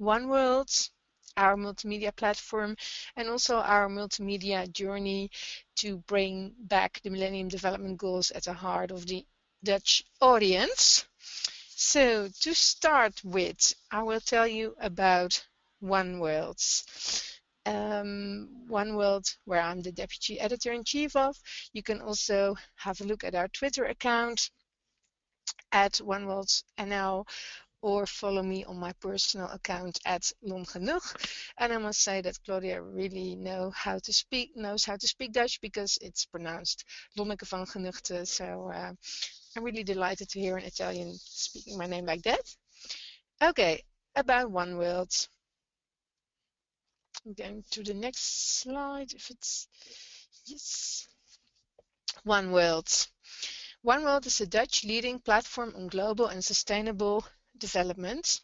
One World, our multimedia platform, and also our multimedia journey to bring back the Millennium Development Goals at the heart of the Dutch audience. So to start with, I will tell you about One World. One World, where I'm the Deputy Editor-in-Chief of. You can also have a look at our Twitter account at One World NL, or follow me on my personal account at Lonneke Van Genugten. And I must say that Claudia really knows how to speak Dutch, because it's pronounced Lonneke Van Genugten. So I'm really delighted to hear an Italian speaking my name like that. Okay, about One World. I'm going to the next slide, if it's, yes. One World. One World is a Dutch leading platform on global and sustainable development.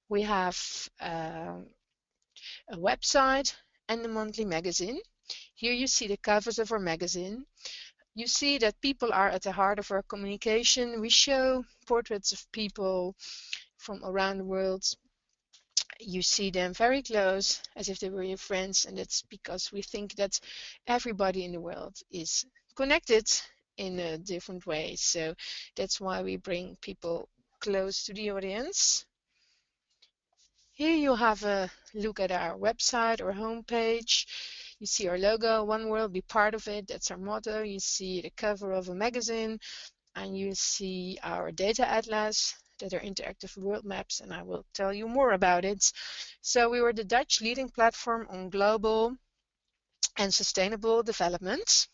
We have a website and a monthly magazine. Here you see the covers of our magazine. You see that people are at the heart of our communication. We show portraits of people from around the world. You see them very close, as if they were your friends, and that's because we think that everybody in the world is connected in a different way. So that's why we bring people close to the audience. Here you have a look at our website or homepage. You see our logo, One World, be part of it. That's our motto. You see the cover of a magazine, and you see our data atlas that are interactive world maps, and I will tell you more about it. So we were the Dutch leading platform on global and sustainable development.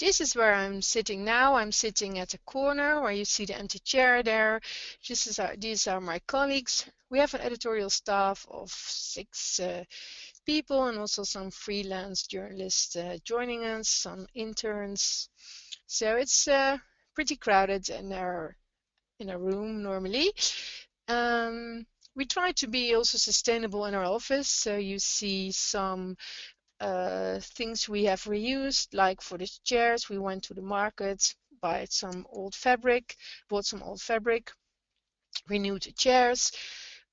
This is where I'm sitting now. I'm sitting at the corner where you see the empty chair there. These are my colleagues. We have an editorial staff of 6 people, and also some freelance journalists joining us, some interns. So it's pretty crowded in our room normally. We try to be also sustainable in our office. So you see some things we have reused, like for the chairs, we went to the market, bought some old fabric, renewed the chairs.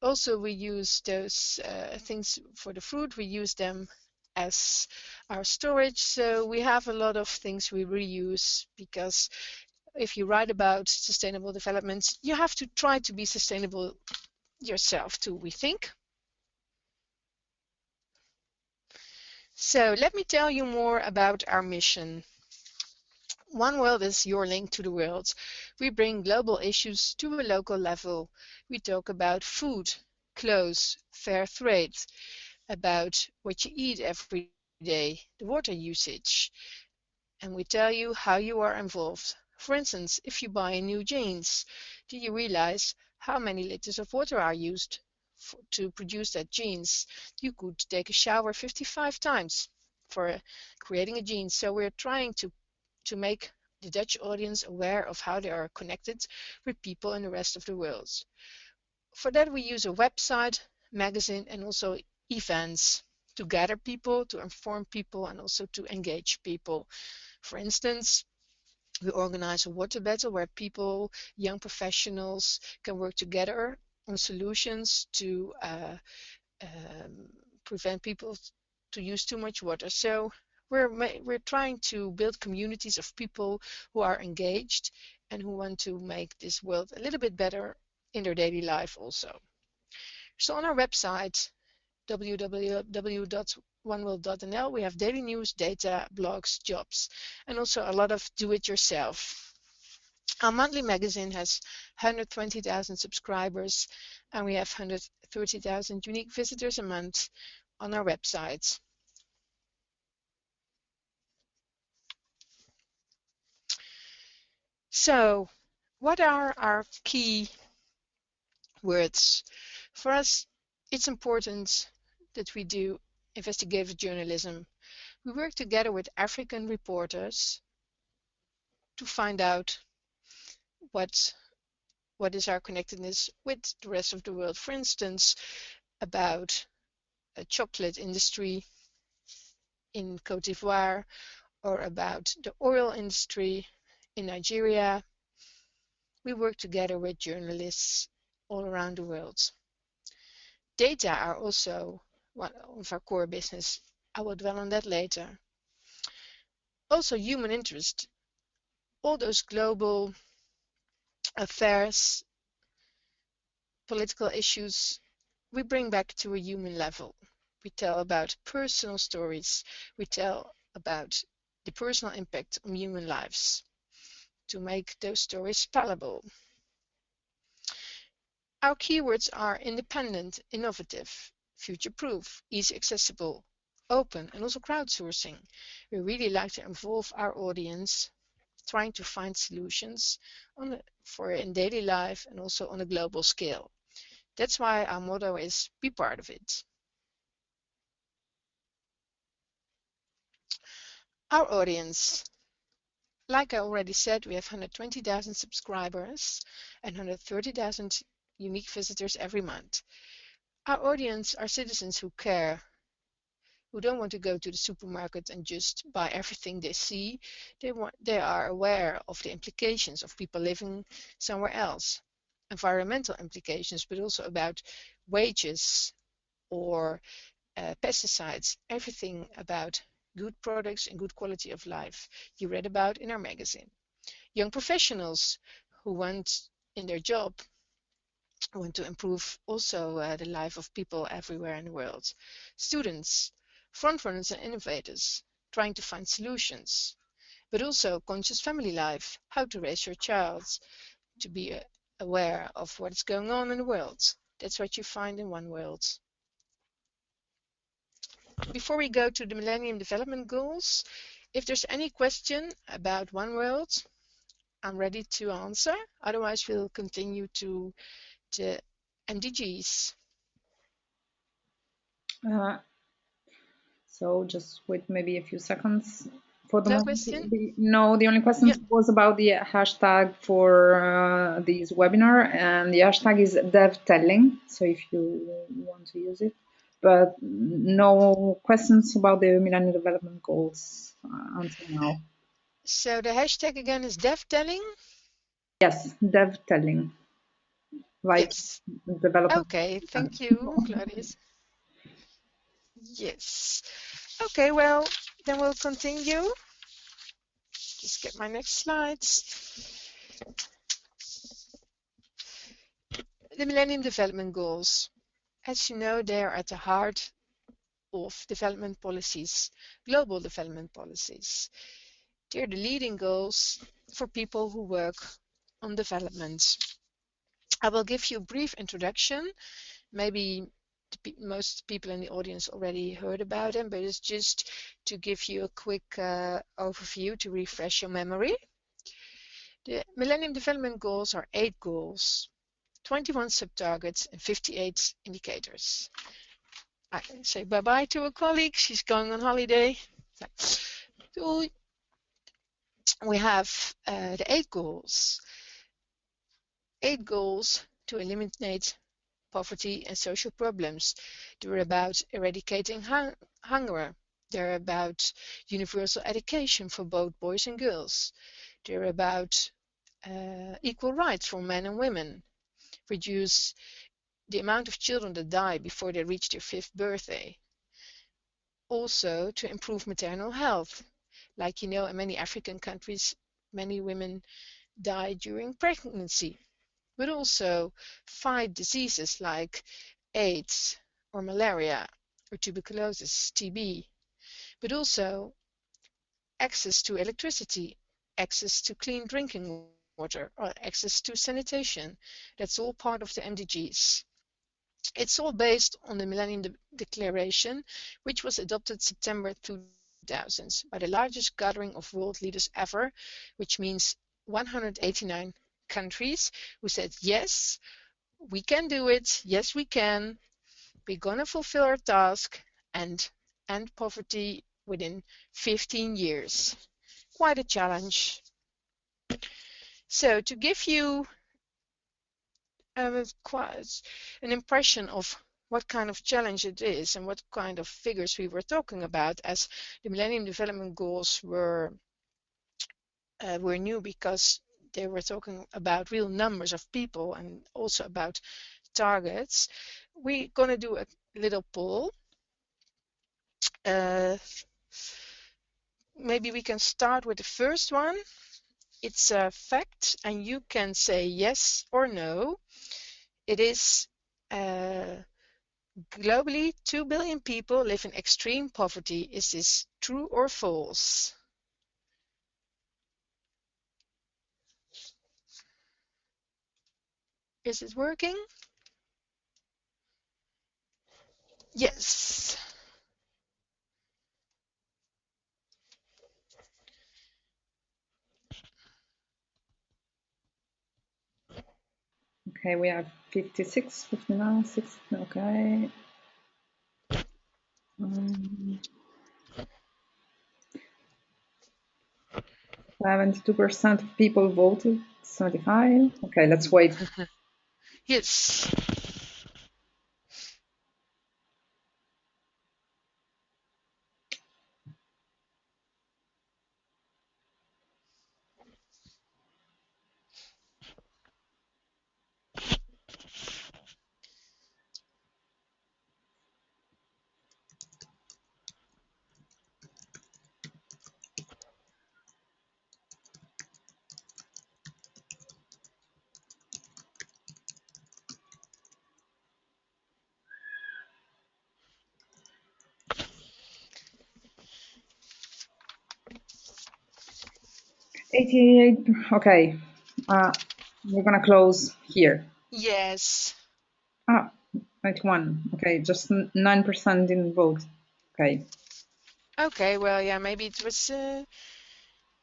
Also, we use those things for the fruit, we use them as our storage. So we have a lot of things we reuse, because if you write about sustainable development, you have to try to be sustainable yourself too, we think. So let me tell you more about our mission. One World is your link to the world. We bring global issues to a local level. We talk about food, clothes, fair trade, about what you eat every day, the water usage, and we tell you how you are involved. For instance, if you buy new jeans, do you realize how many liters of water are used to produce that jeans? You could take a shower 55 times for creating a jeans. So we're trying to make the Dutch audience aware of how they are connected with people in the rest of the world. For that, we use a website, magazine, and also events to gather people, to inform people, and also to engage people. For instance, we organize a water battle where people, young professionals, can work together on solutions to prevent people to use too much water. So we're trying to build communities of people who are engaged and who want to make this world a little bit better in their daily life also. So on our website, www.oneworld.nl, we have daily news, data, blogs, jobs, and also a lot of do-it-yourself. Our monthly magazine has 120,000 subscribers, and we have 130,000 unique visitors a month on our website. So, what are our key words? For us, it's important that we do investigative journalism. We work together with African reporters to find out what is our connectedness with the rest of the world. For instance, about a chocolate industry in Côte d'Ivoire, or about the oil industry in Nigeria. We work together with journalists all around the world. Data are also one of our core business. I will dwell on that later. Also human interest. All those global affairs, political issues, we bring back to a human level. We tell about personal stories. We tell about the personal impact on human lives to make those stories palatable. Our keywords are independent, innovative, future-proof, easy accessible, open, and also crowdsourcing. We really like to involve our audience trying to find solutions for in daily life and also on a global scale. That's why our motto is be part of it. Our audience. Like I already said, we have 120,000 subscribers and 130,000 unique visitors every month. Our audience are citizens who care, who don't want to go to the supermarket and just buy everything they see. They are aware of the implications of people living somewhere else, environmental implications, but also about wages or pesticides, everything about good products and good quality of life you read about in our magazine. Young professionals who want in their job want to improve also the life of people everywhere in the world. Students, frontrunners and innovators, trying to find solutions, but also conscious family life, how to raise your child, to be aware of what is going on in the world. That's what you find in One World. Before we go to the Millennium Development Goals, if there's any question about One World, I'm ready to answer. Otherwise, we'll continue to the MDGs. So just wait maybe a few seconds. For the No moment, question? no, the only question Yeah. was about the hashtag for this webinar, and the hashtag is devtelling. So if you want to use it, but no questions about the Millennium Development Goals until now. So the hashtag again is devtelling? Yes, devtelling, like Yes. development. Okay, thank you, Claudius. Yes. Okay, well, then we'll continue. Just get my next slides. The Millennium Development Goals. As you know, they are at the heart of development policies, global development policies. They're the leading goals for people who work on development. I will give you a brief introduction. Maybe most people in the audience already heard about them, but it's just to give you a quick overview to refresh your memory. The Millennium Development Goals are 8 goals, 21 sub-targets, and 58 indicators. I say bye-bye to a colleague. She's going on holiday. So we have the 8 goals. 8 goals to eliminate poverty and social problems. They're about eradicating hunger. They're about universal education for both boys and girls. They're about equal rights for men and women. Reduce the amount of children that die before they reach their 5th birthday. Also to improve maternal health. Like you know, in many African countries, many women die during pregnancy. But also fight diseases like AIDS or malaria or tuberculosis, TB, but also access to electricity, access to clean drinking water, or access to sanitation. That's all part of the MDGs. It's all based on the Millennium Declaration, which was adopted September 2000 by the largest gathering of world leaders ever, which means 189 countries who said, yes, we can do it. Yes, we can. We're going to fulfill our task and end poverty within 15 years. Quite a challenge. So to give you quite an impression of what kind of challenge it is and what kind of figures we were talking about, as the Millennium Development Goals were new because they were talking about real numbers of people and also about targets. We're going to do a little poll. Uh, Maybe we can start with the first one. It's a fact, and you can say yes or no. It is globally 2 billion people live in extreme poverty. Is this true or false? Is it working? Yes. Okay, we have 56, 59, 60. Okay. 72% of people voted. 75. Okay, let's wait. Yes. $88. Okay, we're gonna close here. Yes. 91. Okay, just 9% didn't vote. Okay. Okay, well, yeah, maybe it was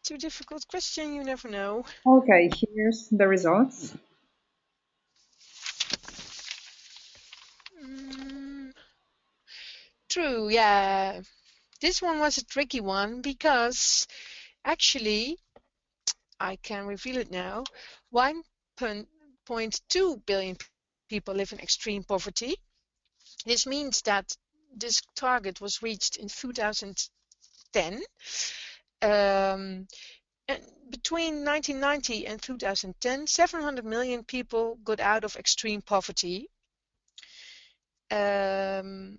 too difficult question. You never know. Okay, here's the results. Mm, true, yeah. This one was a tricky one because actually, I can reveal it now, 1.2 billion people live in extreme poverty. This means that this target was reached in 2010. Um, and between 1990 and 2010, 700 million people got out of extreme poverty. Um,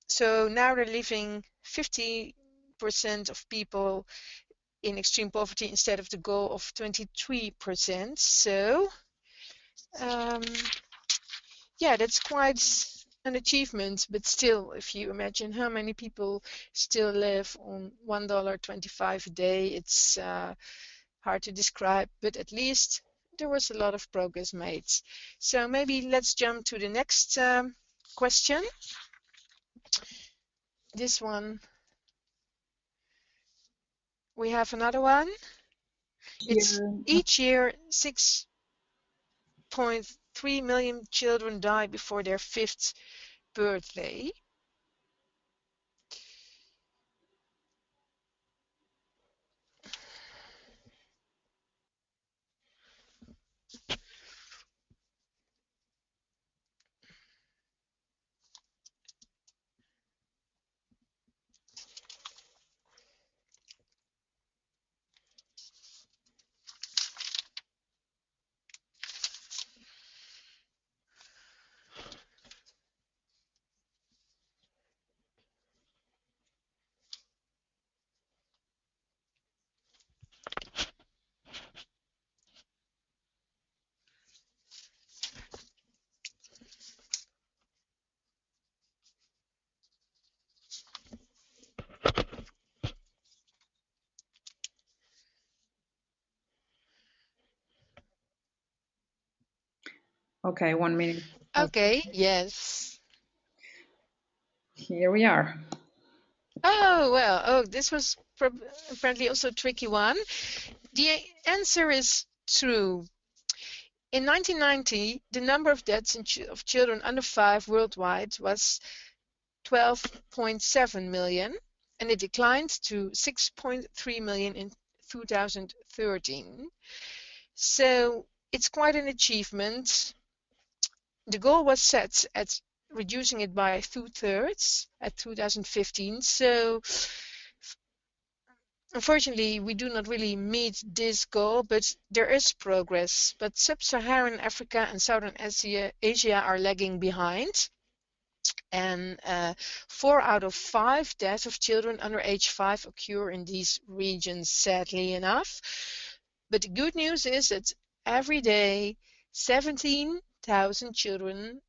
so now they're living 50% of people in extreme poverty instead of the goal of 23%. So um, yeah, that's quite an achievement, but still, if you imagine how many people still live on $1.25 a day, it's hard to describe, but at least there was a lot of progress made. So maybe let's jump to the next question. This one, we have another one. It's Here, each year 6.3 million children die before their fifth birthday. okay, 1 minute. Okay, yes. Here we are. Oh, well, this was apparently also a tricky one. The answer is true. In 1990, the number of deaths of children under 5 worldwide was 12.7 million, and it declined to 6.3 million in 2013. So it's quite an achievement. The goal was set at reducing it by 2/3 at 2015. So Unfortunately, we do not really meet this goal, but there is progress. But sub-Saharan Africa and Southern Asia are lagging behind. And 4 out of 5 deaths of children under age 5 occur in these regions, sadly enough. But the good news is that every day 17,000 children,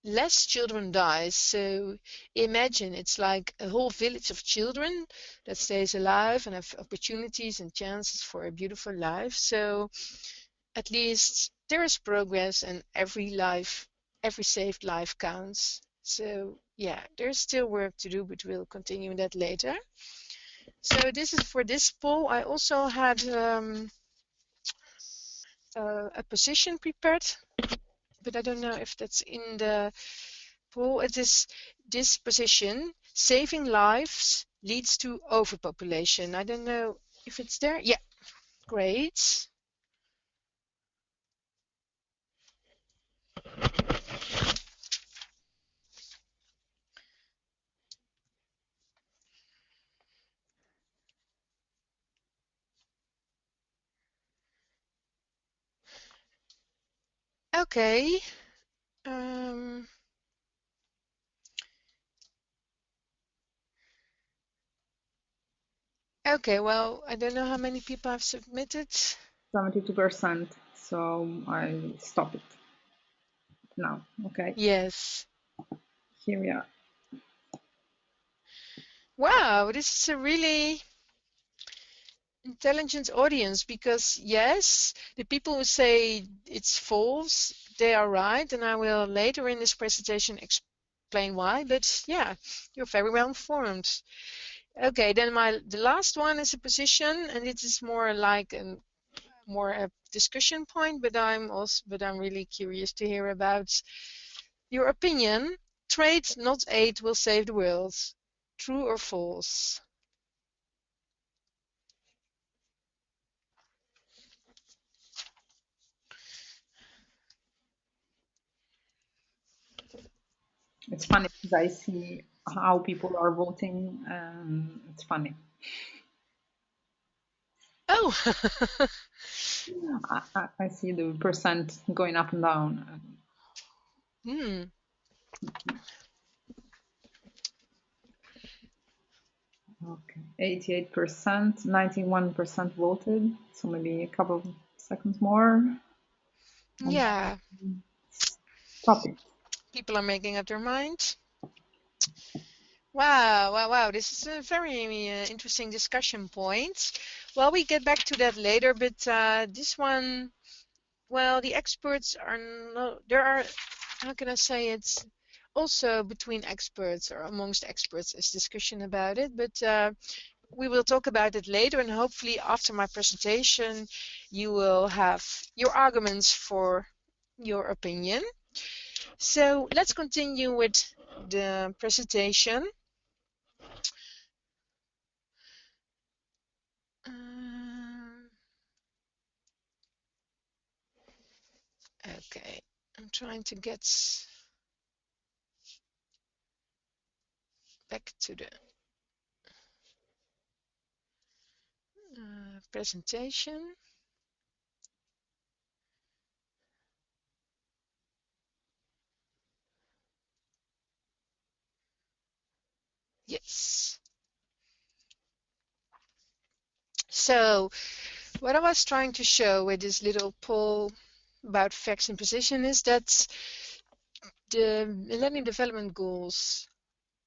less children die. So imagine it's like a whole village of children that stays alive and have opportunities and chances for a beautiful life. So at least there is progress, and every life, every saved life counts. So yeah, there's still work to do, but we'll continue that later. So this is for this poll. I also had a position prepared, but I don't know if that's in the poll. It is this position: saving lives leads to overpopulation. I don't know if it's there. Yeah, great. Okay. Um, okay, well, I don't know how many people have submitted. 72%. So I stop it now. Okay, Yes. here we are. Wow, this is a really intelligent audience, because yes, the people who say it's false, they are right, and I will later in this presentation explain why, but yeah, you're very well informed. Okay, then the last one is a position, and it is more like a discussion point, but I'm really curious to hear about your opinion. Trade, not aid, will save the world. True or false? It's funny because I see how people are voting. It's funny. Oh, I see the percent going up and down. hmm. Okay, 88%, 91% voted. So maybe a couple of seconds more. And Yeah, then stop it. people are making up their mind. Wow, wow, wow. This is a very interesting discussion point. Well, we get back to that later, but this one, well, the experts are no, there are, how can I say it? Also between experts or amongst experts is discussion about it, but we will talk about it later, and hopefully after my presentation you will have your arguments for your opinion. So let's continue with the presentation. Um, okay, I'm trying to get back to the presentation. Yes. So what I was trying to show with this little poll about facts and position is that the Millennium Development Goals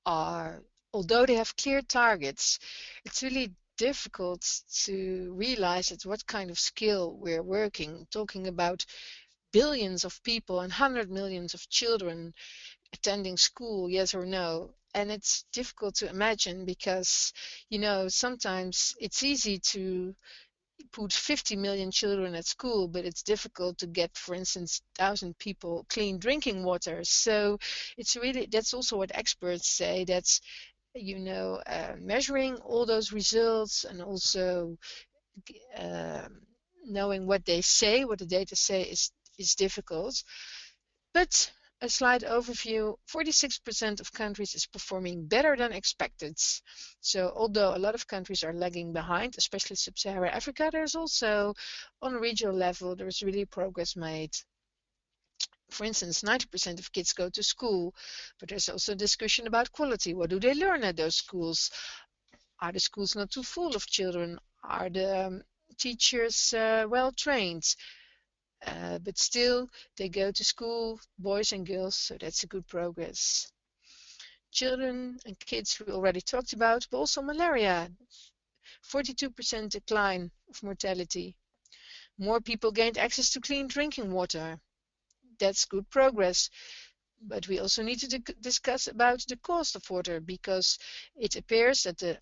are, although they have clear targets, it's really difficult to realize at what kind of scale we're working, talking about billions of people and 100 millions of children attending school, yes or no. And it's difficult to imagine because, sometimes it's easy to put 50 million children at school, but it's difficult to get, for instance, 1,000 people clean drinking water. So it's really, that's also what experts say. That's, measuring all those results, and also um, knowing what they say, what the data say, is difficult. But A slight overview: 46% of countries is performing better than expected. So although a lot of countries are lagging behind, especially sub-Saharan Africa, there's also, on a regional level, there's really progress made. For instance, 90% of kids go to school, but there's also discussion about quality. What do they learn at those schools? Are the schools not too full of children? Are the teachers well trained? But still, they go to school, boys and girls, so that's a good progress. Children and kids we already talked about, but also malaria. 42% decline of mortality. More people gained access to clean drinking water. That's good progress. But we also need to discuss about the cost of water, because it appears that the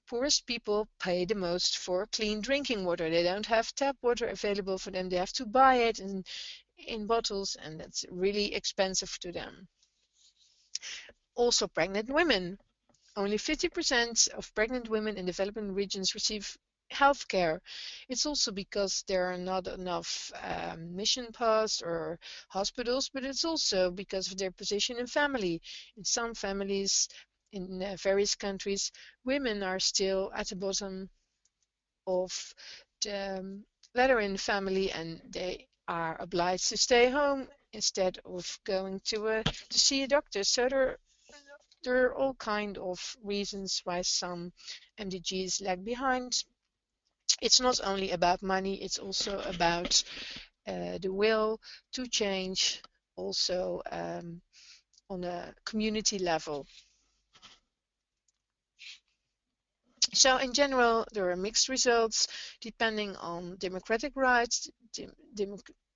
poorest people pay the most for clean drinking water. They don't have tap water available for them. They have to buy it in bottles, and that's really expensive to them. Also, pregnant women. Only 50% of pregnant women in developing regions receive health care. It's also because there are not enough mission posts or hospitals, but it's also because of their position in family. In some families, in various countries, women are still at the bottom of the ladder in the family, and they are obliged to stay home instead of going to see a doctor. So there are all kind of reasons why some MDGs lag behind. It's not only about money, it's also about the will to change, also on a community level. So in general, there are mixed results depending on democratic rights,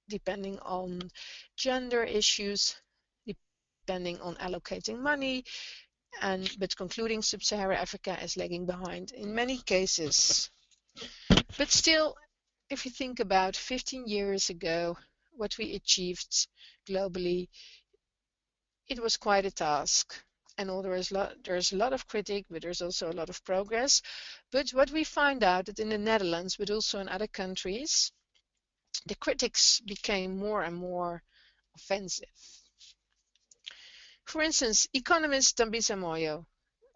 depending on gender issues, depending on allocating money, but concluding sub-Saharan Africa is lagging behind in many cases. But still, if you think about 15 years ago, what we achieved globally, it was quite a task. And there's a lot of critique, but there's also a lot of progress. But what we find out that in the Netherlands, but also in other countries, the critics became more and more offensive. For instance, economist Dambisa Moyo,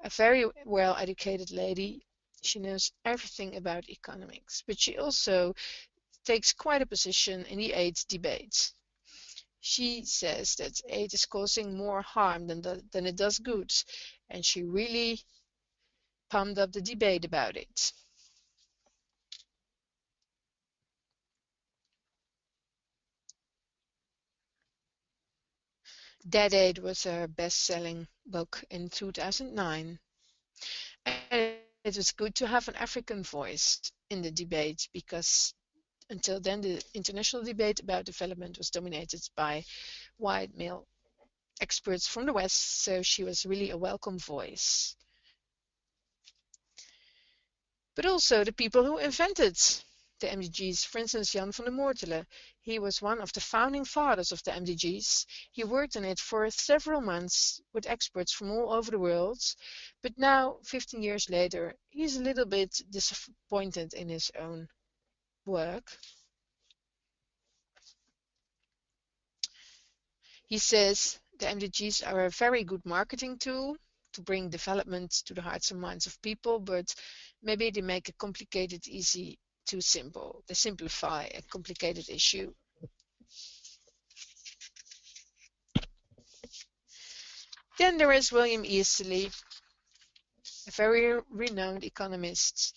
a very well-educated lady. She knows everything about economics, but she also takes quite a position in the AIDS debate. She says that aid is causing more harm than it does good, and she really pumped up the debate about it. Dead Aid was her best-selling book in 2009, and it was good to have an African voice in the debate, because until then the international debate about development was dominated by white male experts from the West, so she was really a welcome voice. But also the people who invented the MDGs. For instance, Jan van der Moortelen. He was one of the founding fathers of the MDGs. He worked on it for several months with experts from all over the world. But now, 15 years later, he's a little bit disappointed in his own work. He says the MDGs are a very good marketing tool to bring development to the hearts and minds of people, but maybe they make a complicated easy too simple. They simplify a complicated issue. Then there is William Easterly, a very renowned economist.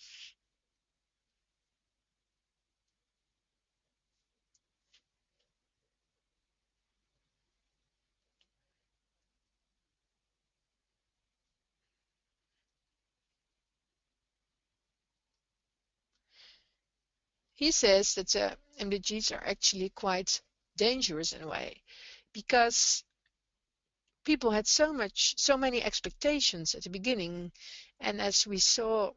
He says that the MDGs are actually quite dangerous in a way, because people had so many expectations at the beginning, and as we saw,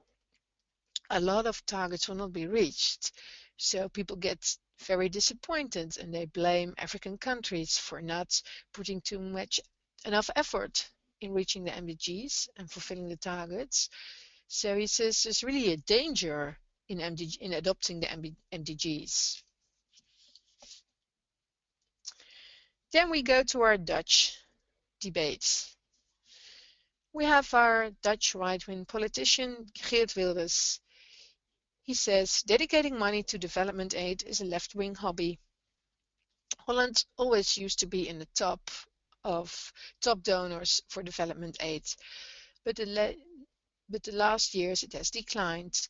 a lot of targets will not be reached. So people get very disappointed, and they blame African countries for not putting enough effort in reaching the MDGs and fulfilling the targets. So he says there's really a danger in adopting the MDGs. Then we go to our Dutch debates. We have our Dutch right-wing politician Geert Wilders. He says dedicating money to development aid is a left-wing hobby. Holland always used to be in the top donors for development aid, but the last years it has declined.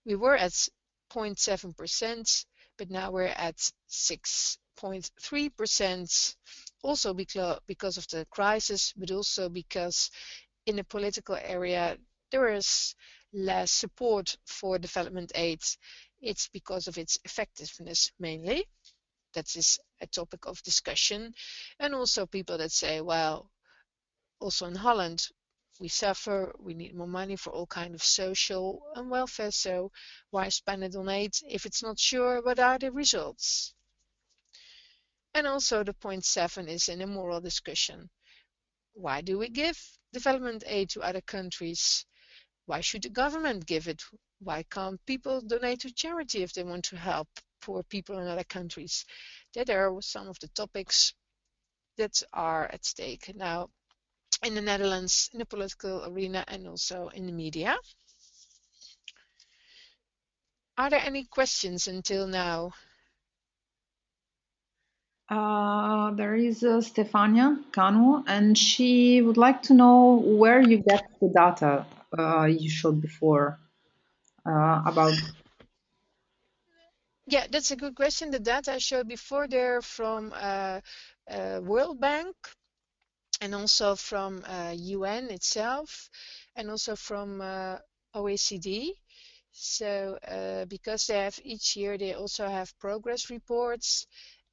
We were at 0.7%, but now we're at 6.3%, also because of the crisis, but also because in the political area there is less support for development aid. It's because of its effectiveness mainly. That is a topic of discussion. And also people that say, well, also in Holland, we suffer, we need more money for all kind of social and welfare, so why spend it on aid if it's not sure what are the results? And also the point 7 is in a moral discussion. Why do we give development aid to other countries? Why should the government give it? Why can't people donate to charity if they want to help poor people in other countries? That are some of the topics that are at stake now in the Netherlands, in the political arena, and also in the media. Are there any questions until now? There is Stefania Kanu, and she would like to know where you get the data you showed before about. Yeah, that's a good question. The data I showed before, they're from World Bank and also from UN itself and also from OECD. So because they have each year, they also have progress reports,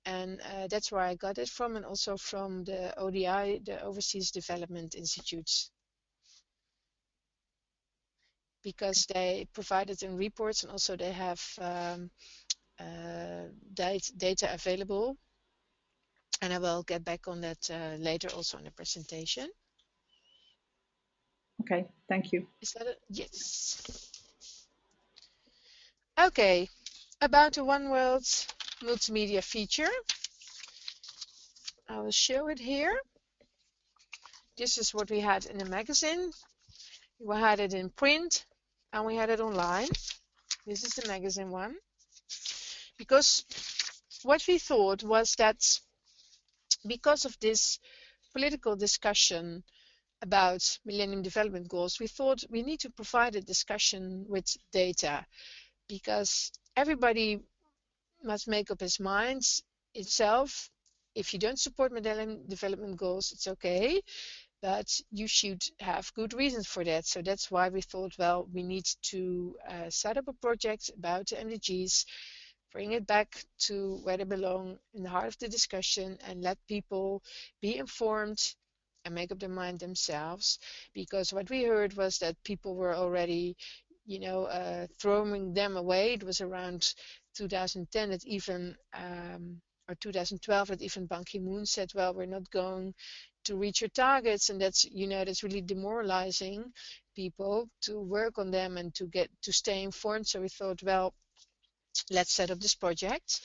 and that's where I got it from, and also from the ODI, the Overseas Development Institutes, because they provided in reports and also they have data available. And I will get back on that later also in the presentation. Okay, thank you. Is that it? Yes. Okay, about the One World multimedia feature. I will show it here. This is what we had in the magazine. We had it in print and we had it online. This is the magazine one. Because what we thought was that because of this political discussion about Millennium Development Goals, we thought we need to provide a discussion with data, because everybody must make up his mind itself. If you don't support Millennium Development Goals, it's okay, but you should have good reasons for that. So that's why we thought, well, we need to set up a project about the MDGs, bring it back to where they belong, in the heart of the discussion, and let people be informed and make up their mind themselves. Because what we heard was that people were already, throwing them away. It was around 2010 that even, or 2012, that even Ban Ki-moon said, well, we're not going to reach your targets, and that's really demoralizing people to work on them and to stay informed. So we thought, well, let's set up this project.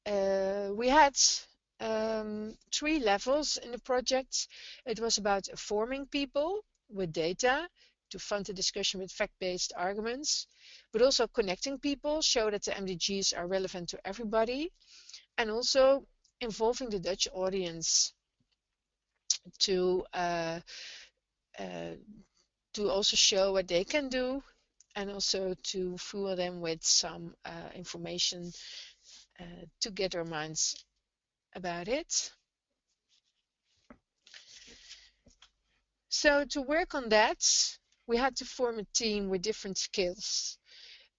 We had 3 levels in the project. It was about informing people with data to fund the discussion with fact-based arguments, but also connecting people, show that the MDGs are relevant to everybody, and also involving the Dutch audience to uh, uh, to also show what they can do, and also to fuel them with some information to get their minds about it. So to work on that, we had to form a team with different skills,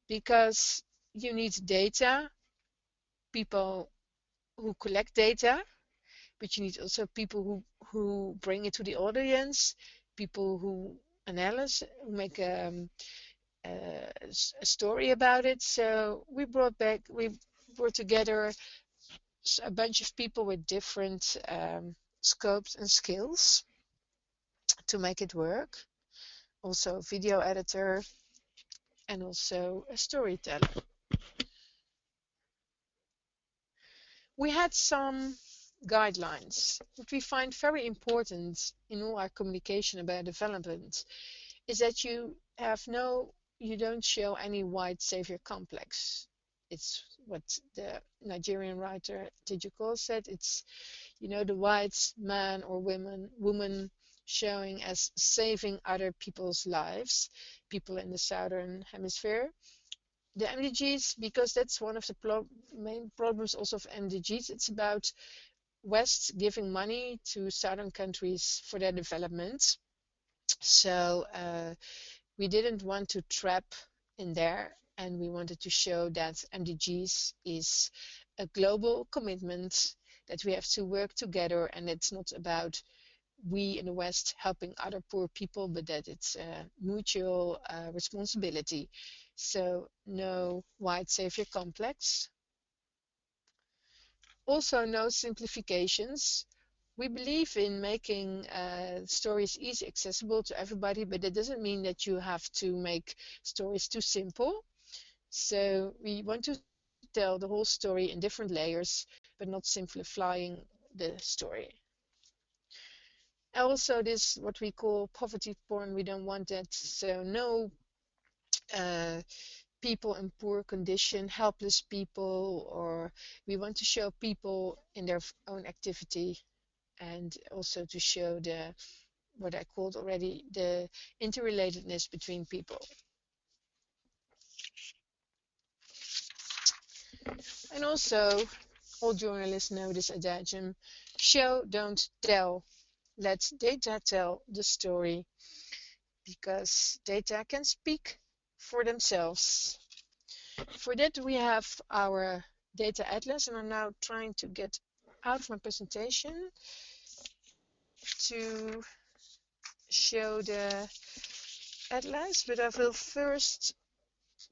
because you need data, people who collect data, but you need also people who bring it to the audience, people who analyze, who make a story about it. So we brought together a bunch of people with different scopes and skills to make it work. Also a video editor and also a storyteller. We had some guidelines. What we find very important in all our communication about development is that you don't show any white savior complex. It's what the Nigerian writer Tejukol said. It's, the white man or woman showing as saving other people's lives, people in the southern hemisphere. The MDGs, because that's one of the main problems also of MDGs. It's about West giving money to southern countries for their development. So we didn't want to trap in there, and we wanted to show that MDGs is a global commitment, that we have to work together, and it's not about we in the West helping other poor people, but that it's a mutual responsibility. So no white savior complex. Also, no simplifications. We believe in making stories easy accessible to everybody, but that doesn't mean that you have to make stories too simple. So we want to tell the whole story in different layers, but not simplifying the story. Also, this what we call poverty porn. We don't want that. So no uh, people in poor condition, helpless people, or we want to show people in their own activity, and also to show the what I called already the interrelatedness between people. And also, all journalists know this adagium: show, don't tell. Let data tell the story, because data can speak for themselves. For that, we have our data atlas, and I'm now trying to get out of my presentation to show the atlas, but I will first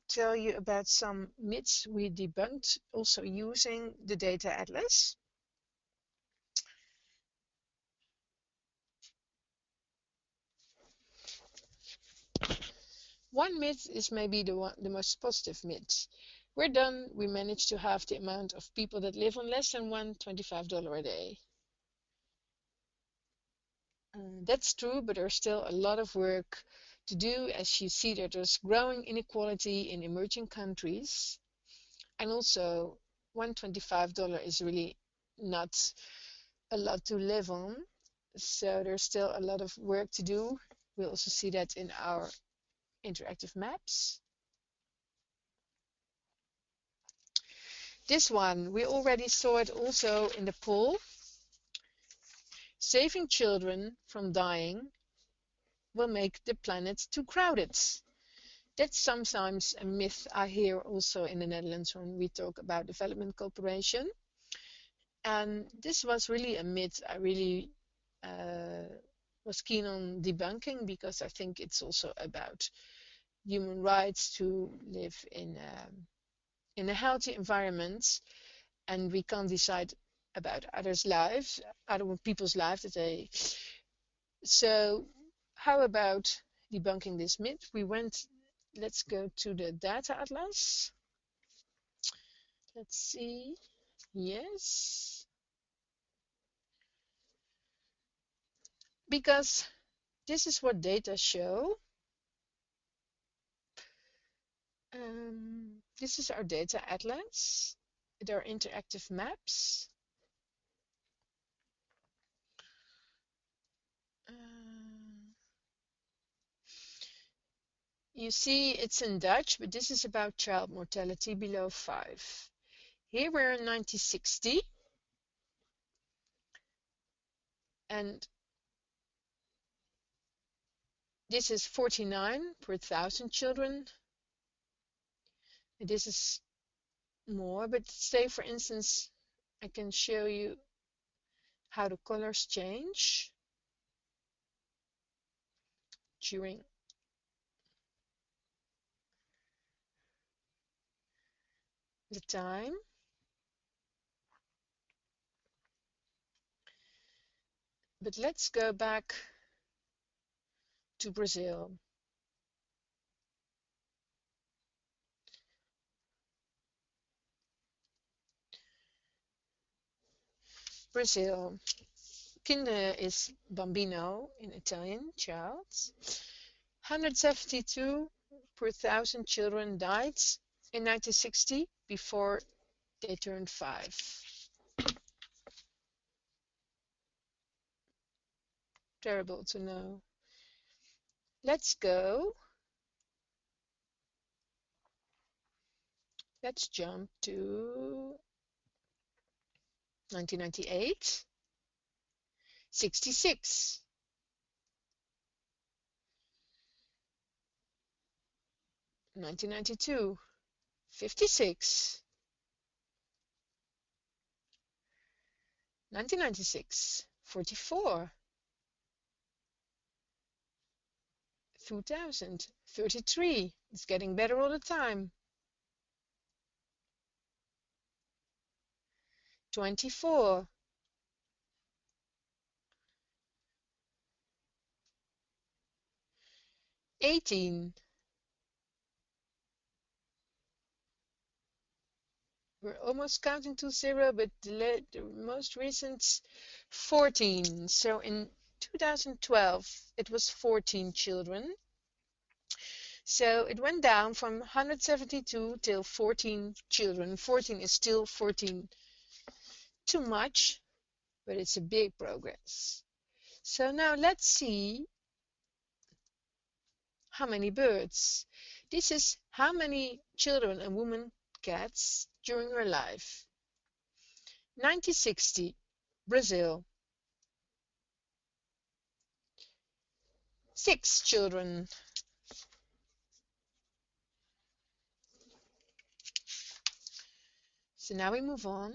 tell you about some myths we debunked also using the data atlas. One myth is maybe the most positive myth. We're done, we managed to halve the amount of people that live on less than $125 a day. That's true, but there's still a lot of work to do, as you see that there's growing inequality in emerging countries. And also, $125 is really not a lot to live on. So there's still a lot of work to do. We'll also see that in our interactive maps. This one, we already saw it also in the poll. Saving children from dying will make the planet too crowded. That's sometimes a myth I hear also in the Netherlands when we talk about development cooperation. And this was really a myth I really was keen on debunking, because I think it's also about human rights to live in a healthy environment, and we can't decide about others' lives, other people's lives. So how about debunking this myth? Let's go to the data atlas. Let's see. Yes. Because this is what data show. This is our data atlas. There are interactive maps. You see it's in Dutch, but this is about child mortality below 5. Here we're in 1960, and this is 49 per 1,000 children. And this is more, but say for instance, I can show you how the colors change during the time. But let's go back to Brazil. Brazil. Kinder is bambino in Italian, child. 172 per thousand children died in 1960 before they turned 5. Terrible to know. Let's go. Let's jump to 1998. 66. 1992. 56. 1996. 44. 2000. 33. It's getting better all the time. 24. 18. We're almost counting to 0, but the most recent 14. So in 2012, it was 14 children. So it went down from 172 till 14 children. 14 is still 14 too much, but it's a big progress. So now let's see how many birds. This is how many children a woman gets during her life. 1960, Brazil. 6 children. So now we move on.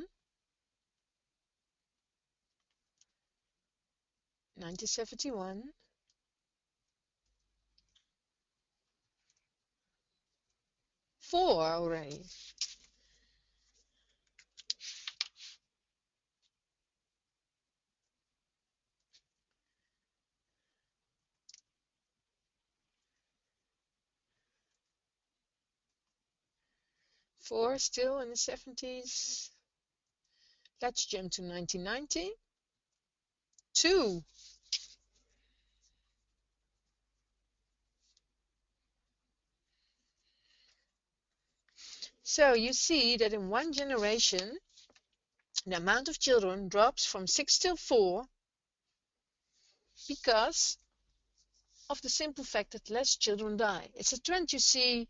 1971. 4 already. 4 still in the 70s. Let's jump to 1990. 2. So you see that in one generation, the amount of children drops from 6 till 4 because of the simple fact that less children die. It's a trend you see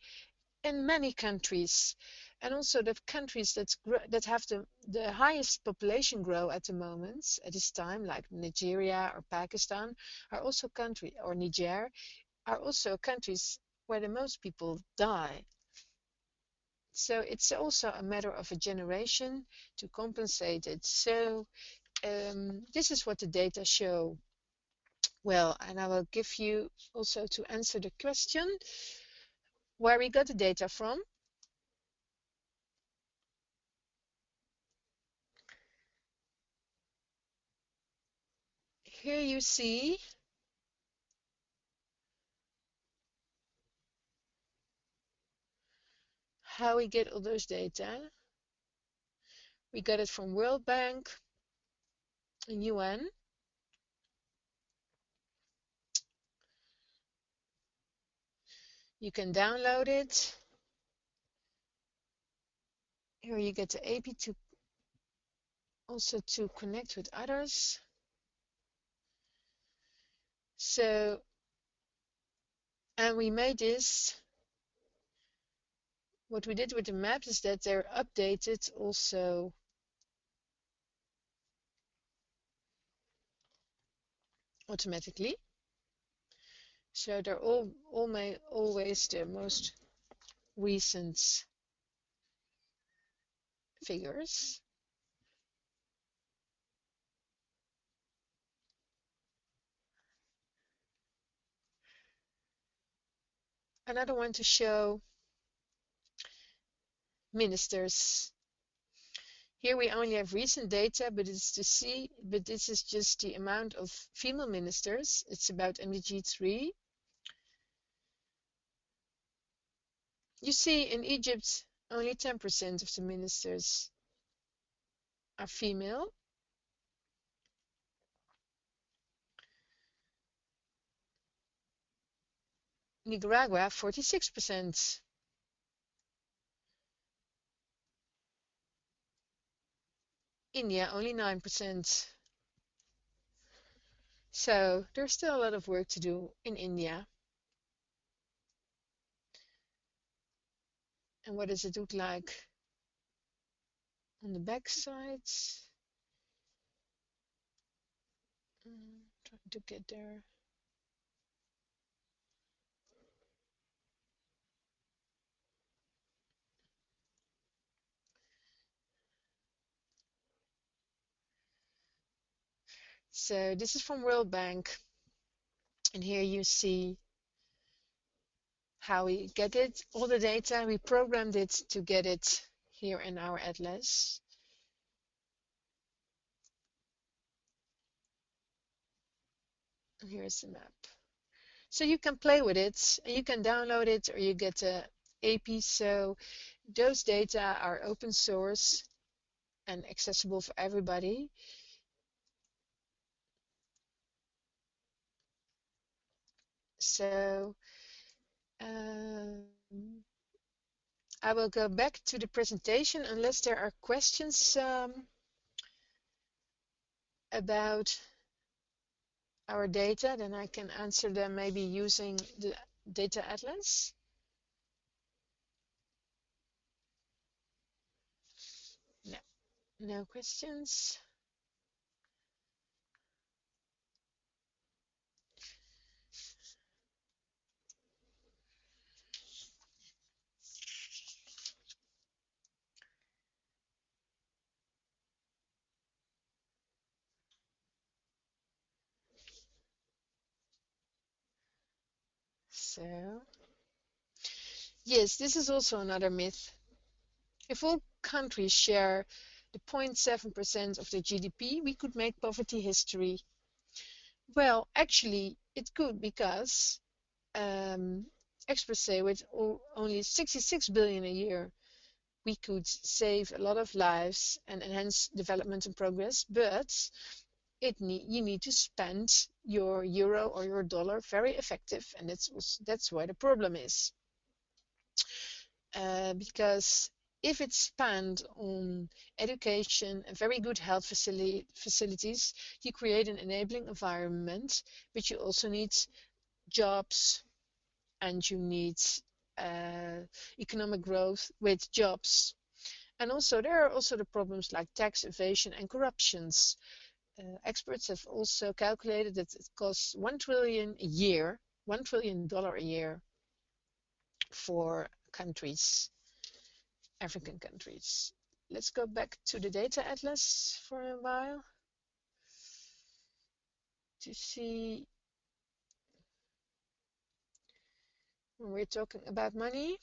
in many countries, and also the countries that have the highest population grow at the moment, at this time, like Nigeria or Pakistan, are also or Niger, are also countries where the most people die. So it's also a matter of a generation to compensate it. So this is what the data show. Well, and I will give you also to answer the question where we got the data from. Here you see how we get all those data. We got it from World Bank and UN. You can download it. Here you get the API to also to connect with others. So, and we made this. What we did with the maps is that they're updated also automatically. So they're always the most recent figures. Another one to show ministers. Here we only have recent data, but this is just the amount of female ministers. It's about MDG3. You see in Egypt only 10% of the ministers are female. Nicaragua, 46%. India, only 9%. So there's still a lot of work to do in India. And what does it look like on the back side? Trying to get there. So this is from World Bank, and here you see how we get it, all the data. We programmed it to get it here in our atlas. And here's the map. So you can play with it, and you can download it, or you get a API. So those data are open source and accessible for everybody. So um, I will go back to the presentation unless there are questions about our data, then I can answer them maybe using the data atlas. No, no questions. So, yes, this is also another myth. If all countries share the 0.7% of their GDP, we could make poverty history. Well, actually, it could because experts say with only 66 billion a year, we could save a lot of lives and enhance development and progress, but you need to spend your euro or your dollar very effective, and that's where the problem is. Because if it's spent on education and very good health facilities, you create an enabling environment, but you also need jobs and you need uh, economic growth with jobs. And also, there are also the problems like tax evasion and corruptions. Experts have also calculated that it costs 1 trillion a year, $1 trillion a year for countries, African countries. Let's go back to the data atlas for a while to see when we're talking about money.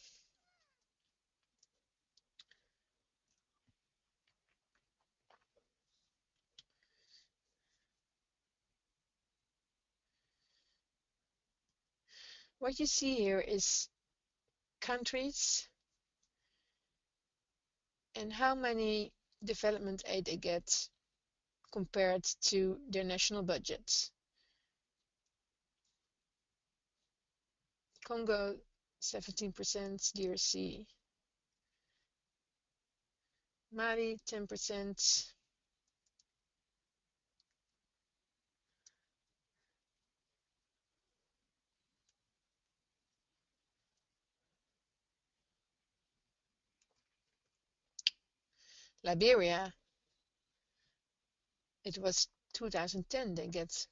What you see here is countries and how many development aid they get compared to their national budgets. Congo, 17%, DRC. Mali, 10%. Liberia, it was 2010, they get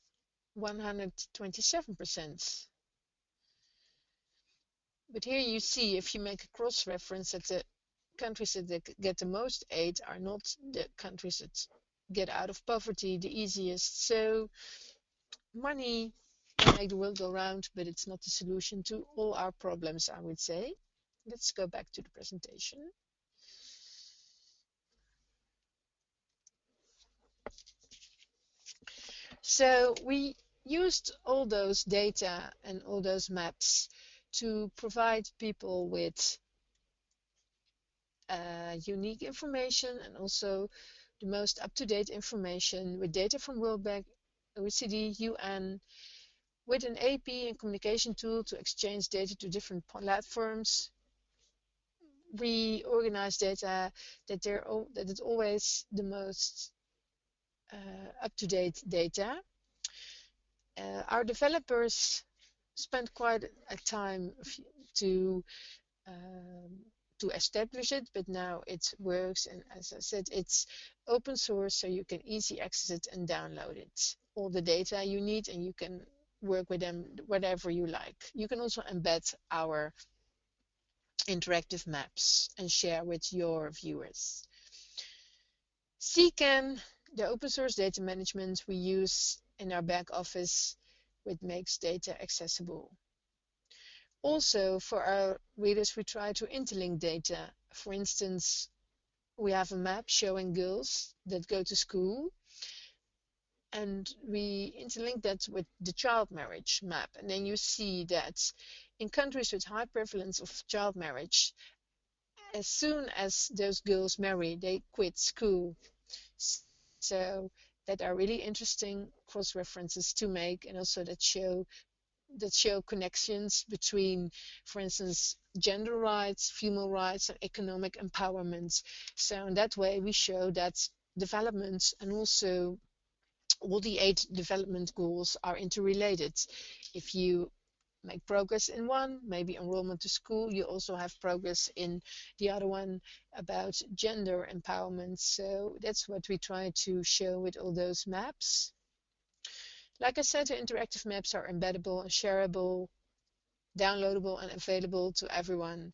127%. But here you see, if you make a cross-reference, that the countries that get the most aid are not the countries that get out of poverty the easiest. So money can make the world go round, but it's not the solution to all our problems, I would say. Let's go back to the presentation. So we used all those data and all those maps to provide people with unique information and also the most up-to-date information with data from World Bank, OECD, UN, With an API and communication tool to exchange data to different platforms, we organize data that it's always the most up-to-date data. Our developers spent quite a time to um, to establish it, but now it works. And as I said, it's open source, so you can easily access it and download it. All the data you need, and you can work with them whatever you like. You can also embed our interactive maps and share with your viewers. CCAN, the open source data management we use in our back office, which makes data accessible. Also, for our readers, we try to interlink data. For instance, we have a map showing girls that go to school, and we interlink that with the child marriage map. And then you see that in countries with high prevalence of child marriage, as soon as those girls marry, they quit school. So that are really interesting cross references to make, and also that show connections between, for instance, gender rights, female rights, and economic empowerment. So in that way, we show that development and also all the 8 development goals are interrelated. If you make progress in one, maybe enrollment to school, you also have progress in the other one about gender empowerment. So that's what we try to show with all those maps. Like I said, the interactive maps are embeddable and shareable, downloadable and available to everyone.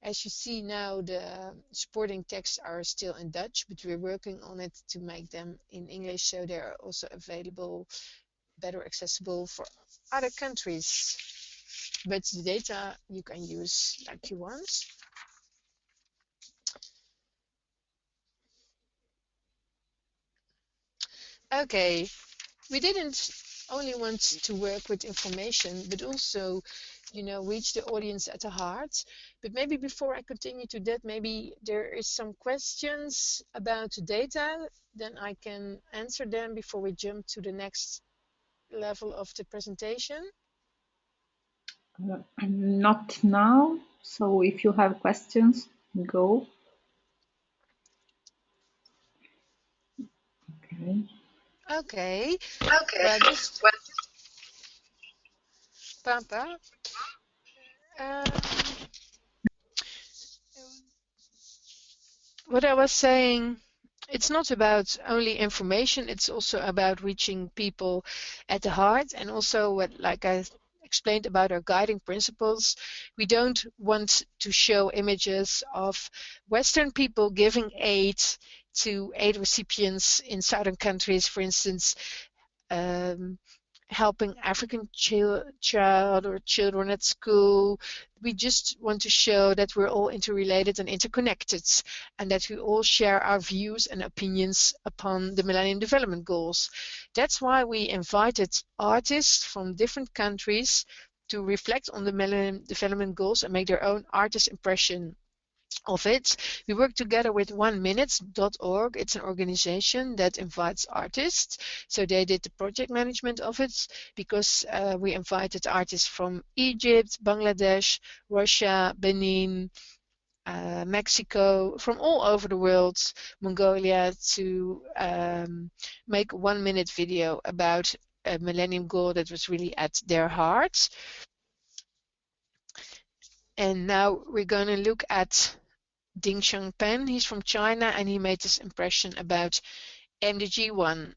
As you see now, the supporting texts are still in Dutch, but we're working on it to make them in English, so they're also available, better accessible for other countries. But the data you can use like you want. Okay, we didn't only want to work with information, but also, reach the audience at the heart. But maybe before I continue to that, maybe there is some questions about data, then I can answer them before we jump to the next level of the presentation. Not now. So if you have questions, go. Okay. Okay, Okay. well, just Well, Papa. Um, what I was saying, it's not about only information, it's also about reaching people at the heart. And also, what, like I explained about our guiding principles, we don't want to show images of Western people giving aid to aid recipients in southern countries, for instance, um, helping African child or children at school. We just want to show that we're all interrelated and interconnected, and that we all share our views and opinions upon the Millennium Development Goals. That's why we invited artists from different countries to reflect on the Millennium Development Goals and make their own artist impression of it. We work together with 1minute.org. It's an organization that invites artists. So they did the project management of it, because we invited artists from Egypt, Bangladesh, Russia, Benin, Mexico, from all over the world, Mongolia, to make a 1 minute video about a Millennium Goal that was really at their heart. And now we're going to look at Ding Xiangpan. He's from China, and he made this impression about MDG 1.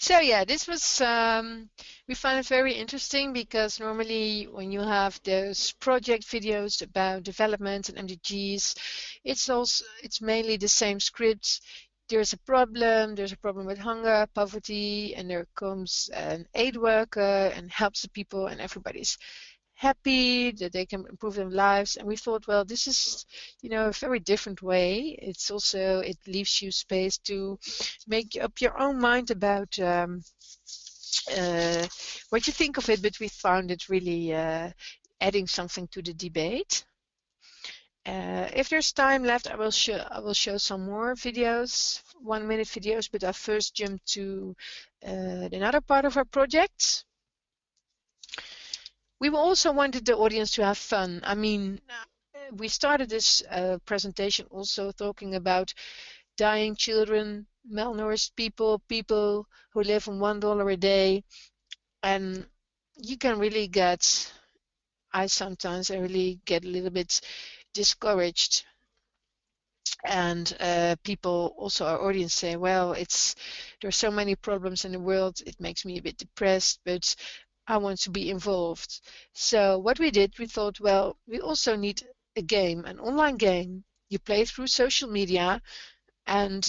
So yeah, this was we found it very interesting because normally when you have those project videos about development and MDGs, it's mainly the same script. There's a problem with hunger, poverty, and there comes an aid worker and helps the people, and everybody's happy that they can improve their lives. And we thought, well, this is, a very different way. It leaves you space to make up your own mind about uh, what you think of it, but we found it really adding something to the debate. If there's time left, I will show some more videos, 1 minute videos, but I first jump to another part of our project. We also wanted the audience to have fun. I mean, we started this presentation also talking about dying children, malnourished people, people who live on $1 a day, and you can really get, I really get a little bit discouraged. And people, also our audience, say, well, there's so many problems in the world, it makes me a bit depressed, but I want to be involved. So what we did, we thought, well, we also need a game, an online game. You play through social media, and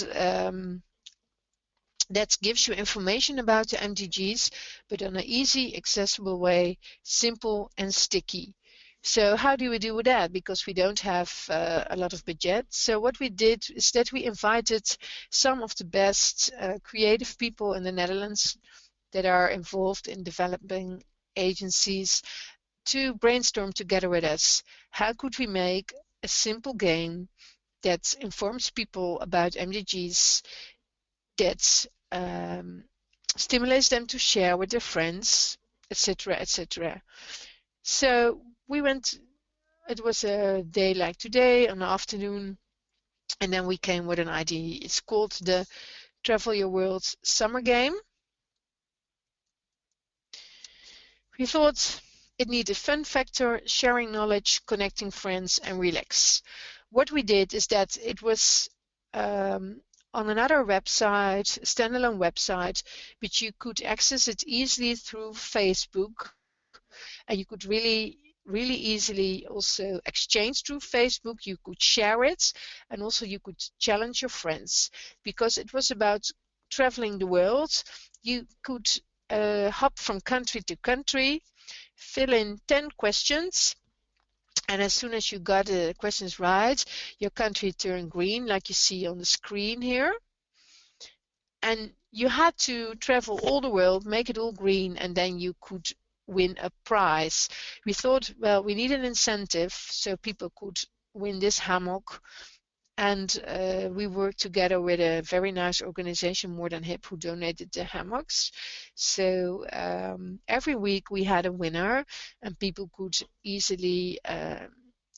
that gives you information about the MDGs, but in an easy, accessible way, simple and sticky. So how do we do that? Because we don't have a lot of budget. So what we did is that we invited some of the best creative people in the Netherlands that are involved in developing agencies to brainstorm together with us. How could we make a simple game that informs people about MDGs, that stimulates them to share with their friends, etc., etc. So we went, it was a day like today, an afternoon, and then we came with an idea. It's called the Travel Your World Summer Game. We thought it needed fun factor, sharing knowledge, connecting friends, and relax. What we did is that it was on another website, standalone website, but you could access it easily through Facebook, and you could really easily also exchange through Facebook. You could share it, and also you could challenge your friends, because it was about traveling the world. You could hop from country to country, fill in 10 questions, and as soon as you got the questions right, your country turned green, like you see on the screen here. And you had to travel all the world, make it all green, and then you could win a prize. We thought, well, we need an incentive so people could win this hammock. And we worked together with a very nice organization, More Than Hip, who donated the hammocks. So every week we had a winner, and people could easily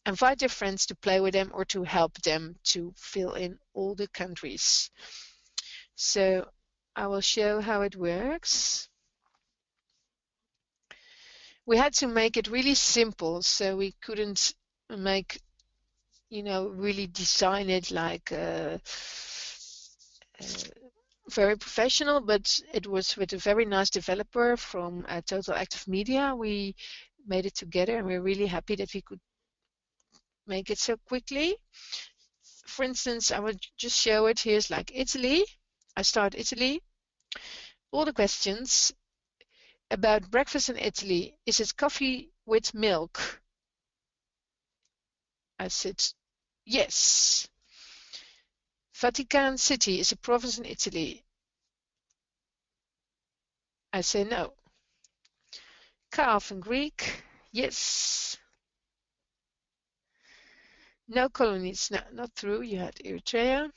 invite their friends to play with them or to help them to fill in all the countries. So I will show how it works. We had to make it really simple, so we couldn't make, really design it like very professional, but it was with a very nice developer from Total Active Media. We made it together, and we're really happy that we could make it so quickly. For instance, I would just show it. Here's like Italy. I start Italy. All the questions about breakfast in Italy. Is it coffee with milk? I said, yes. Vatican City is a province in Italy. I say no. Calf in Greek, yes. No colonies, no, not true. You had Eritrea.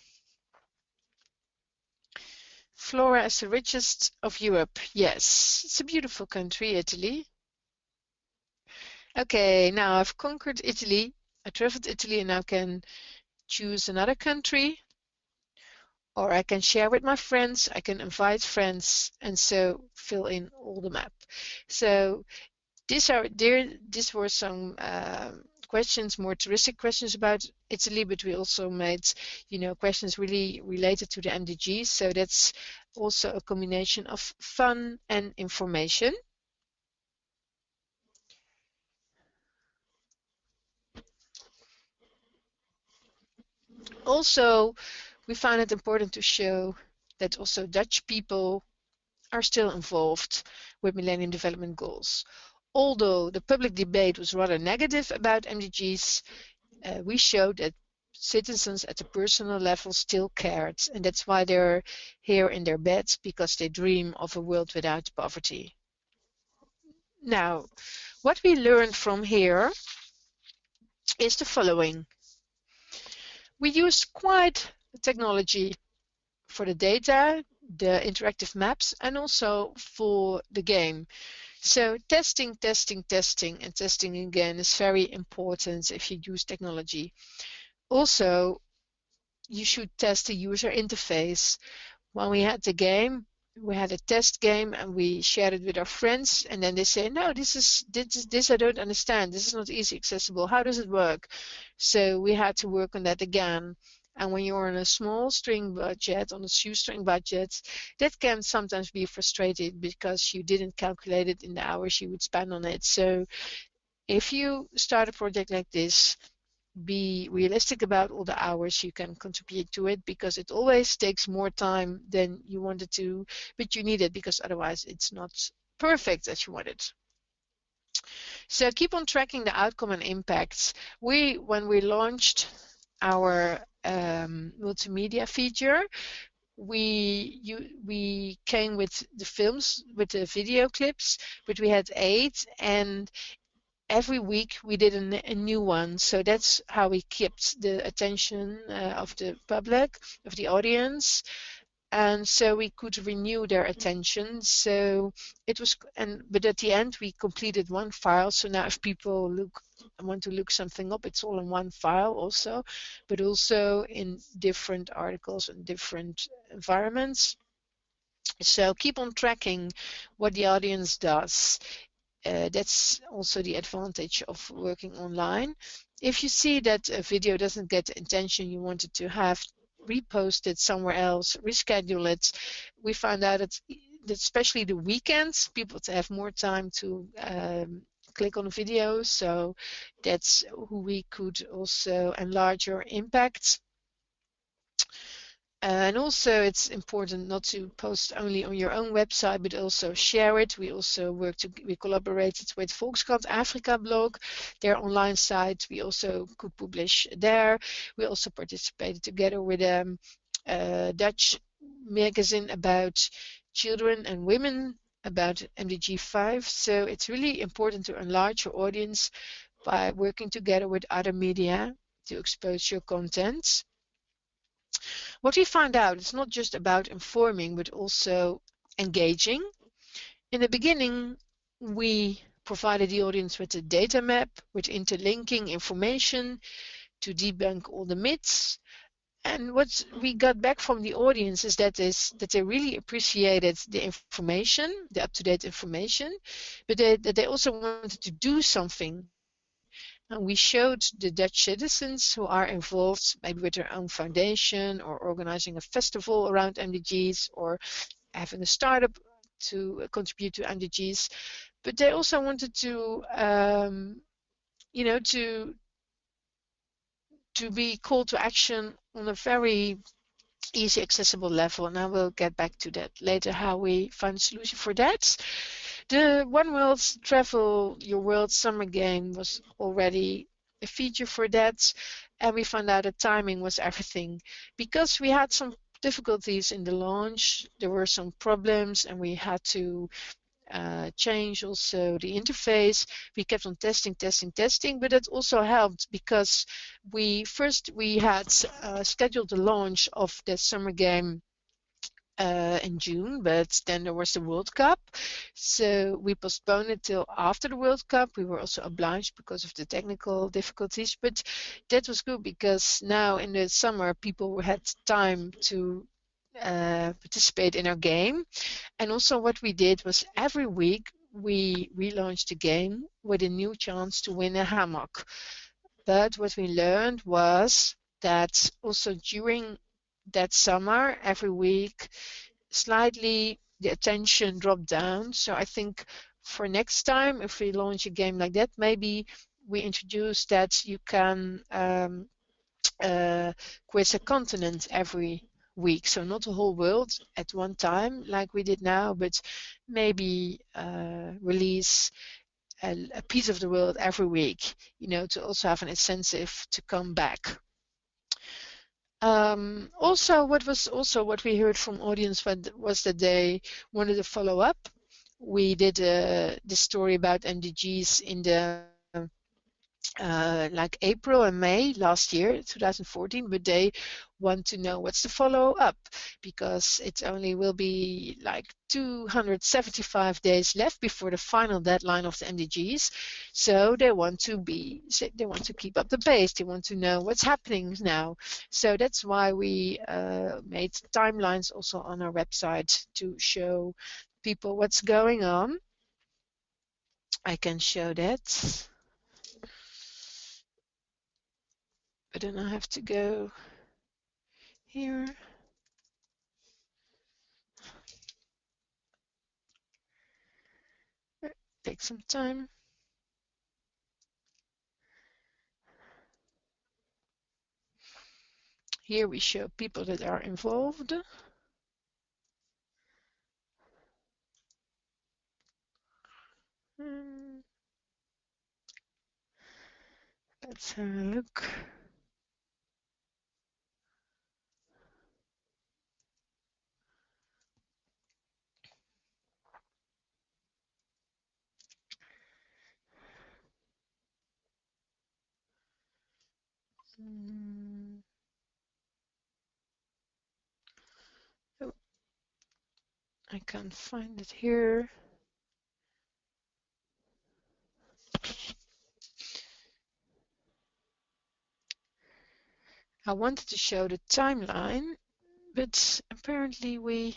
Flora is the richest of Europe. Yes, it's a beautiful country, Italy. Okay, now I've conquered Italy. I traveled Italy, and now can choose another country, or I can share with my friends. I can invite friends, and so fill in all the map. So these were some questions, more touristic questions about Italy, but we also made, questions really related to the MDGs. So that's also a combination of fun and information. Also, we found it important to show that also Dutch people are still involved with Millennium Development Goals. Although the public debate was rather negative about MDGs, we showed that citizens at the personal level still cared, and that's why they're here in their beds, because they dream of a world without poverty. Now, what we learned from here is the following. We used quite technology for the data, the interactive maps, and also for the game. So testing, testing, testing, and testing again is very important if you use technology. Also, you should test the user interface. When we had the game, we had a test game and we shared it with our friends, and then they say, no, this I don't understand. This is not easy accessible. How does it work? So we had to work on that again. And when you're on a small string budget, on a shoestring budget, that can sometimes be frustrating because you didn't calculate it in the hours you would spend on it. So if you start a project like this, be realistic about all the hours you can contribute to it, because it always takes more time than you wanted to, but you need it because otherwise it's not perfect as you want it. So keep on tracking the outcome and impacts. When we launched our multimedia feature, we came with the films, with the video clips, but we had 8, and every week we did a new one. So that's how we kept the attention of the public, of the audience, and so we could renew their attention. So it was, but at the end we completed one file. So now if people want to look something up, it's all in one file also, but also in different articles and different environments. So keep on tracking what the audience does. That's also the advantage of working online. If you see that a video doesn't get the attention you wanted to have, repost it somewhere else, reschedule it. We found out that especially the weekends, people have more time to click on the video, so that's who we could also enlarge your impact. And also it's important not to post only on your own website, but also share it. We also we collaborated with Volkskrant Afrika blog, their online site. We also could publish there. We also participated together with a Dutch magazine about children and women about MDG 5. So it's really important to enlarge your audience by working together with other media to expose your content. What we found out, it's not just about informing, but also engaging. In the beginning, we provided the audience with a data map with interlinking information to debunk all the myths. And what we got back from the audience is that they really appreciated the information, the up-to-date information, but that they also wanted to do something. And we showed the Dutch citizens who are involved, maybe with their own foundation or organizing a festival around MDGs or having a startup to contribute to MDGs. But they also wanted to, to be called to action on a very easy accessible level, and I will get back to that later, how we find a solution for that. The One World Travel Your World Summer Game was already a feature for that, and we found out that timing was everything. Because we had some difficulties in the launch, there were some problems, and we had to change also the interface. We kept on testing, testing, testing, but it also helped because we had scheduled the launch of the summer game in June, but then there was the World Cup, so we postponed it till after the World Cup. We were also obliged because of the technical difficulties, but that was good because now in the summer people had time to participate in our game. And also what we did was every week we relaunched the game with a new chance to win a hammock. But what we learned was that also during that summer, every week, slightly the attention dropped down. So I think for next time, if we launch a game like that, maybe we introduce that you can quiz a continent every week. So not the whole world at one time like we did now, but maybe release a piece of the world every week, to also have an incentive to come back. Also, what we heard from audience was that they wanted to follow up. We did the story about MDGs in the like April and May last year, 2014, but they want to know what's the follow up, because it only will be like 275 days left before the final deadline of the MDGs. So they want to keep up the pace. They want to know what's happening now. So that's why we made timelines also on our website to show people what's going on. I can show that. But then I have to go here. Take some time. Here we show people that are involved. Let's have a look. Oh, I can't find it here. I wanted to show the timeline, but apparently we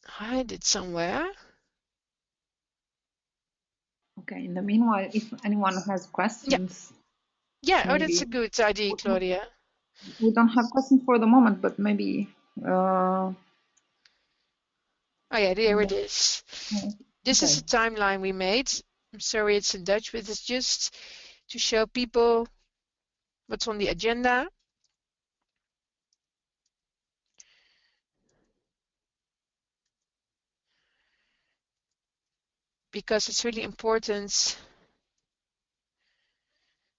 hide it somewhere. Okay, in the meanwhile, if anyone has questions, Yeah, oh, that's maybe a good idea, Claudia. we don't have questions for the moment, but maybe. Oh yeah, there it is. This is Okay. a timeline we made. I'm sorry it's in Dutch, but it's just to show people what's on the agenda. Because it's really important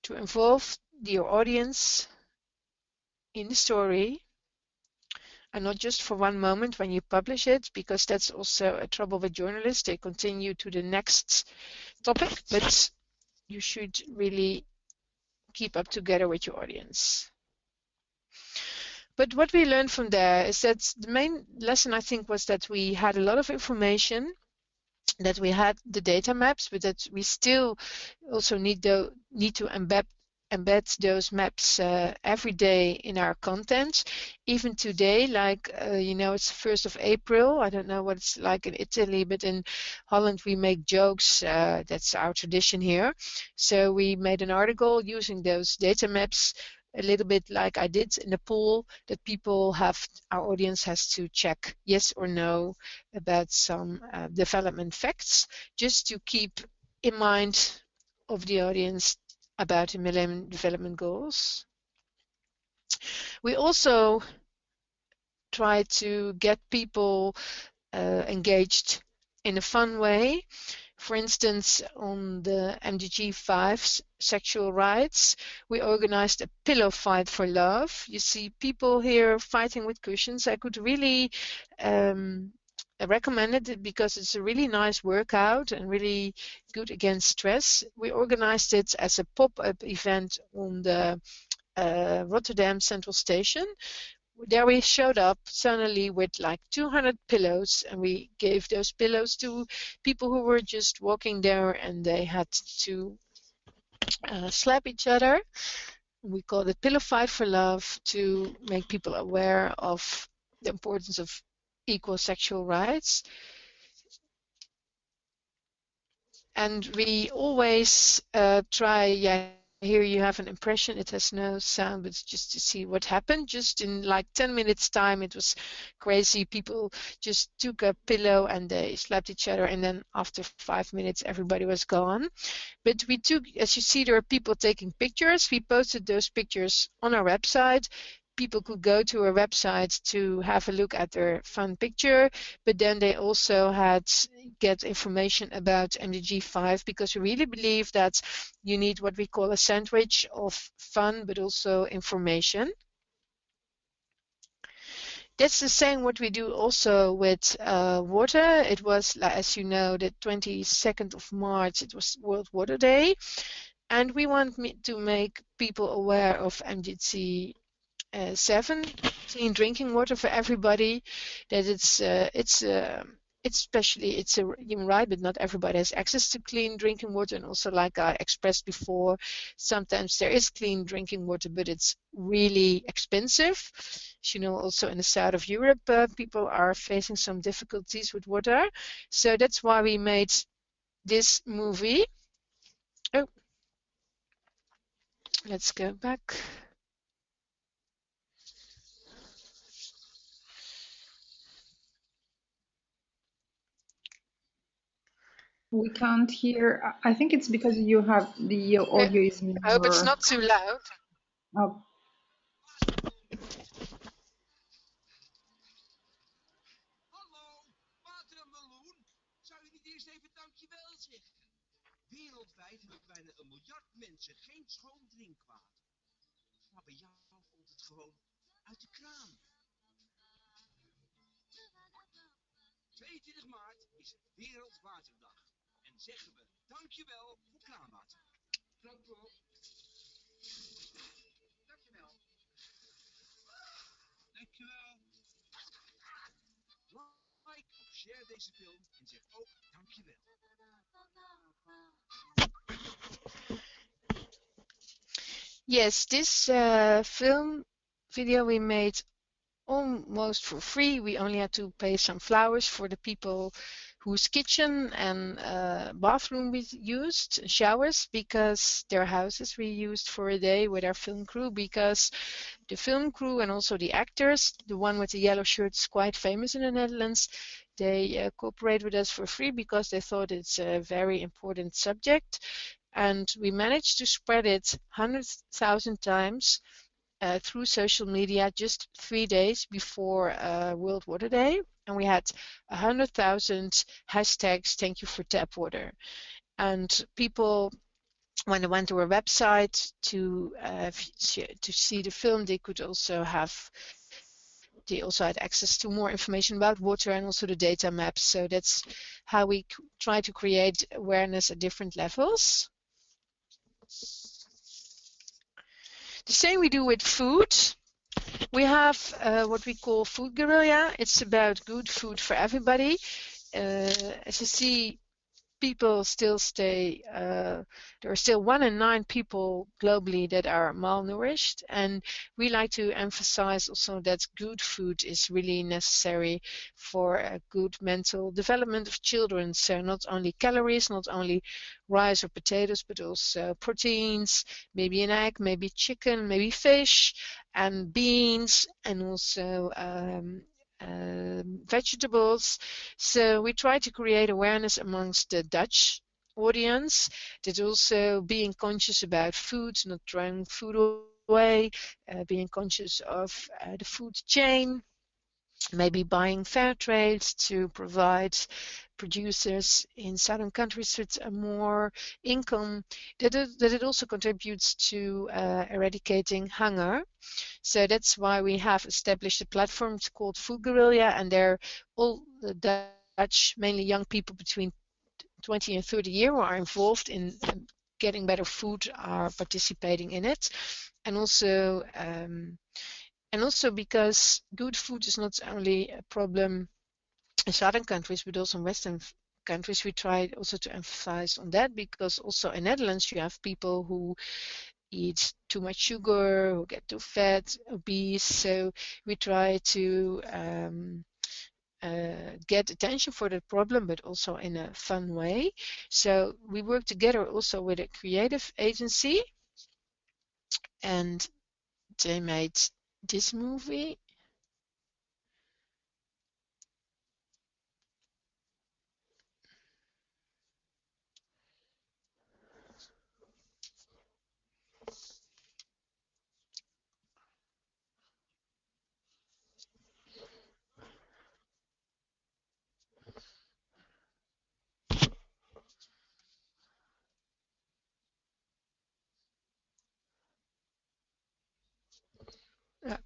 to involve your audience in the story, and not just for one moment when you publish it, because that's also a trouble with journalists. They continue to the next topic, but you should really keep up together with your audience. But what we learned from there is that the main lesson, I think, was that we had a lot of information, that we had the data maps, but that we still also need to embed those maps every day in our content. Even today, like it's the 1st of April. I don't know what it's like in Italy, but in Holland we make jokes. That's our tradition here. So we made an article using those data maps, a little bit like I did in the poll, that our audience has to check yes or no about some development facts, just to keep in mind of the audience about the Millennium Development Goals. We also try to get people engaged in a fun way. For instance, on the MDG 5 sexual rights, we organized a pillow fight for love. You see people here fighting with cushions. I could really recommend it because it's a really nice workout and really good against stress. We organized it as a pop-up event on the Rotterdam Central Station. There we showed up suddenly with like 200 pillows, and we gave those pillows to people who were just walking there, and they had to slap each other. We called it Pillow Fight for Love, to make people aware of the importance of equal sexual rights. And we always try, Here you have an impression. It has no sound, but it's just to see what happened. Just in like 10 minutes time, it was crazy. People just took a pillow and they slapped each other, and then after 5 minutes, everybody was gone. But we took, as you see, there are people taking pictures. We posted those pictures on our website. People could go to our website to have a look at their fun picture, but then they also had get information about MDG5, because we really believe that you need what we call a sandwich of fun but also information. That's the same what we do also with water. It was, as you know, the 22nd of March, it was World Water Day. And we want to make people aware of MDC 7, clean drinking water for everybody. That it's especially it's a human right, but not everybody has access to clean drinking water. And also, like I expressed before, sometimes there is clean drinking water, but it's really expensive. As you know, also in the south of Europe, people are facing some difficulties with water. So that's why we made this movie. Oh, let's go back. We can't hear. I think it's because you have the audio is I hope it's more not too loud. up. Yes, this film video we made almost for free. We only had to pay some flowers for the people whose kitchen and bathroom we used, showers, because their houses we used for a day with our film crew, because the film crew and also the actors, the one with the yellow shirt is quite famous in the Netherlands. They cooperate with us for free because they thought it's a very important subject. And we managed to spread it 100,000 times through social media just 3 days before World Water Day. And we had 100,000 hashtags, thank you for tap water. And people, when they went to our website to see the film, they also had access to more information about water and also the data maps. So that's how we try to create awareness at different levels. The same we do with food. We have what we call Food Guerrilla. It's about good food for everybody. As you see, people still there are still 1 in 9 people globally that are malnourished. And we like to emphasize also that good food is really necessary for a good mental development of children. So not only calories, not only rice or potatoes, but also proteins, maybe an egg, maybe chicken, maybe fish, and beans, and also vegetables. So we try to create awareness amongst the Dutch audience, that also being conscious about food, not throwing food away, being conscious of the food chain, maybe buying fair trade to provide producers in southern countries with a more income, that it also contributes to eradicating hunger. So that's why we have established a platform called Food Guerrilla, and they're all the Dutch, mainly young people between 20 and 30 years who are involved in getting better food, are participating in it. And also because good food is not only a problem in southern countries but also in western countries, we try also to emphasize on that, because also in Netherlands you have people who eat too much sugar, who get too fat, obese. So we try to get attention for that problem, but also in a fun way. So we work together also with a creative agency. and they made this movie. Yeah.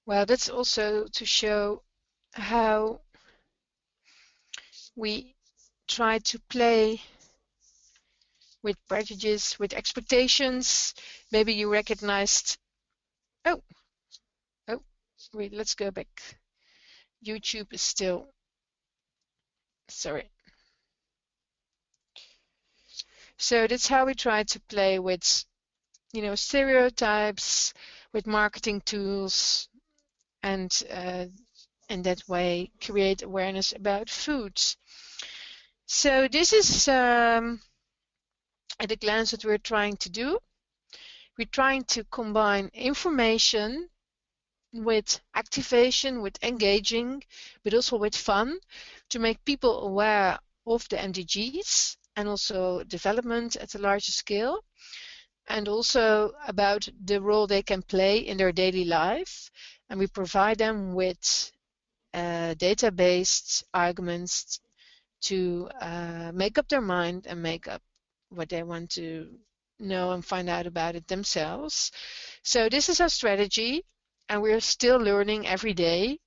Well, that's also to show how we try to play with prejudice, with expectations. Maybe you recognized, oh, oh, wait, let's go back. YouTube is still, sorry. So that's how we try to play with, stereotypes, with marketing tools, and in that way create awareness about foods. So this is at a glance what we're trying to do. We're trying to combine information with activation, with engaging, but also with fun to make people aware of the MDGs and also development at a larger scale, and also about the role they can play in their daily life. And we provide them with data-based arguments to make up their mind and make up what they want to know and find out about it themselves. So this is our strategy, and we're still learning every day.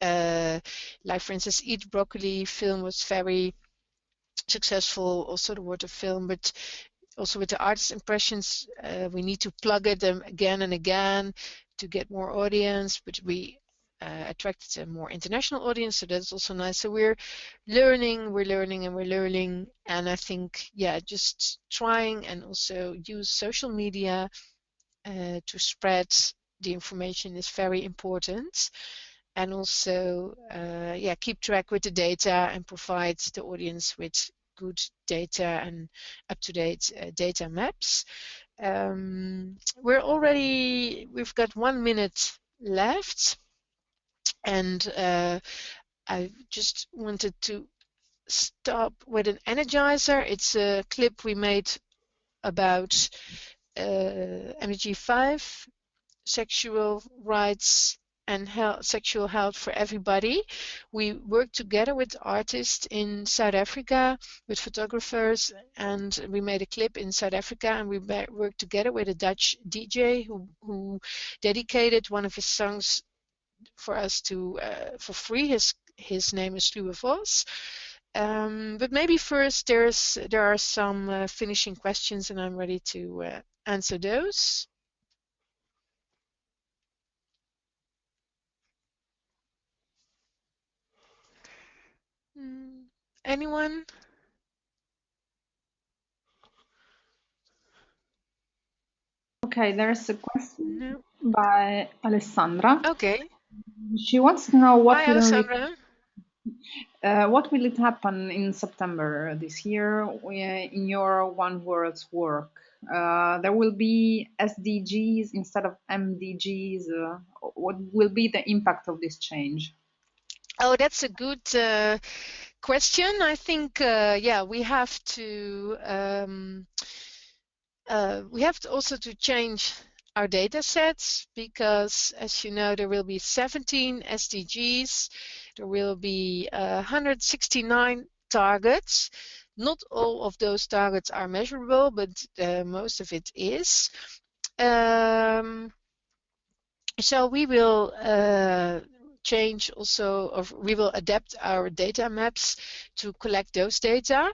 Like for instance, Eat Broccoli film was very successful, also the water film, but also with the artist impressions, we need to plug it again and again to get more audience, but we attracted a more international audience, so that's also nice. So we're learning, and we're learning, and I think, yeah, just trying and also use social media to spread the information is very important, and also yeah, keep track with the data and provide the audience with good data and up-to-date data maps. We've got 1 minute left, and I just wanted to stop with an energizer. It's a clip we made about MDG5, sexual rights and sexual health for everybody. We worked together with artists in South Africa, with photographers, and we made a clip in South Africa, and we worked together with a Dutch DJ who dedicated one of his songs for us to for free. His name is Sluwe Vos. But maybe first there are some finishing questions, and I'm ready to answer those. Mm, anyone? Okay, there's a question No. by Alessandra. Okay. She wants to know Hi, Alessandra. what will it happen in September this year in your One World's work? There will be SDGs instead of MDGs. What will be the impact of this change? Oh, that's a good question. I think, yeah, we have to also to change our data sets because, as you know, there will be 17 SDGs. There will be 169 targets. Not all of those targets are measurable, but most of it is. Um, so we will change also, or we will adapt our data maps to collect those data.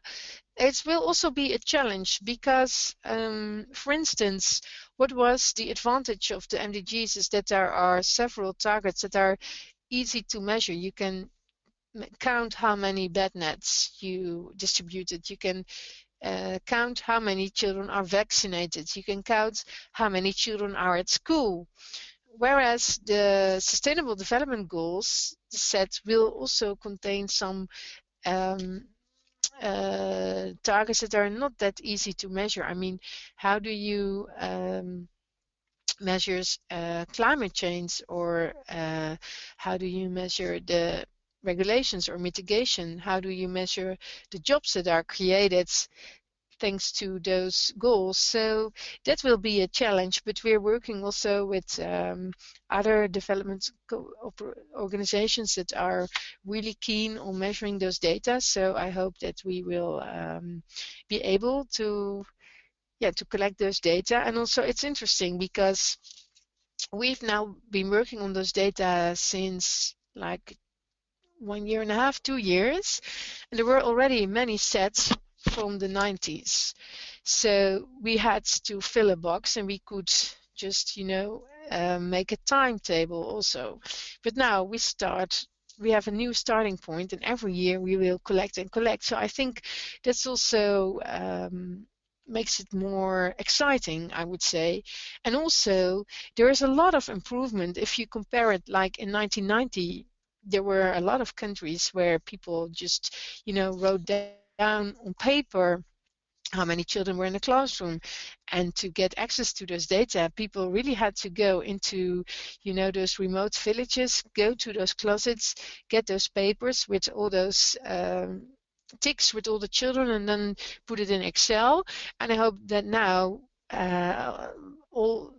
It will also be a challenge because, for instance, what was the advantage of the MDGs is that there are several targets that are easy to measure. You can count how many bed nets you distributed. You can count how many children are vaccinated. You can count how many children are at school. Whereas the Sustainable Development Goals set will also contain some um, targets that are not that easy to measure. I mean, how do you measure climate change, or how do you measure the regulations or mitigation? How do you measure the jobs that are created thanks to those goals? So that will be a challenge, but we're working also with other development organizations that are really keen on measuring those data. So I hope that we will be able to, yeah, to collect those data. And also it's interesting because we've now been working on those data since like 1 year and a half, 2 years, and there were already many sets from the 90s. So we had to fill a box and we could just, make a timetable also. But now we have a new starting point, and every year we will collect and collect. So I think that's also makes it more exciting, I would say. And also, there is a lot of improvement if you compare it, like in 1990 there were a lot of countries where people just, wrote down on paper how many children were in the classroom. And to get access to those data, people really had to go into, those remote villages, go to those closets, get those papers with all those ticks with all the children, and then put it in Excel. And I hope that now uh, all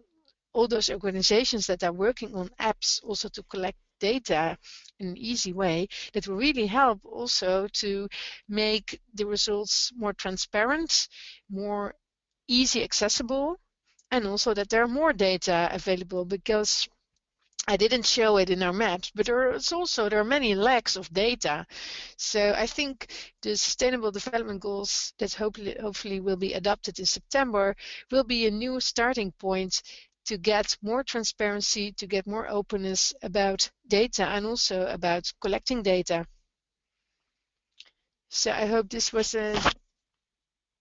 all those organizations that are working on apps also to collect data in an easy way, that will really help also to make the results more transparent, more easy accessible, and also that there are more data available, because I didn't show it in our maps, but there are many lacks of data. So I think the Sustainable Development Goals that hopefully will be adopted in September will be a new starting point to get more transparency, to get more openness about data, and also about collecting data. So I hope this was a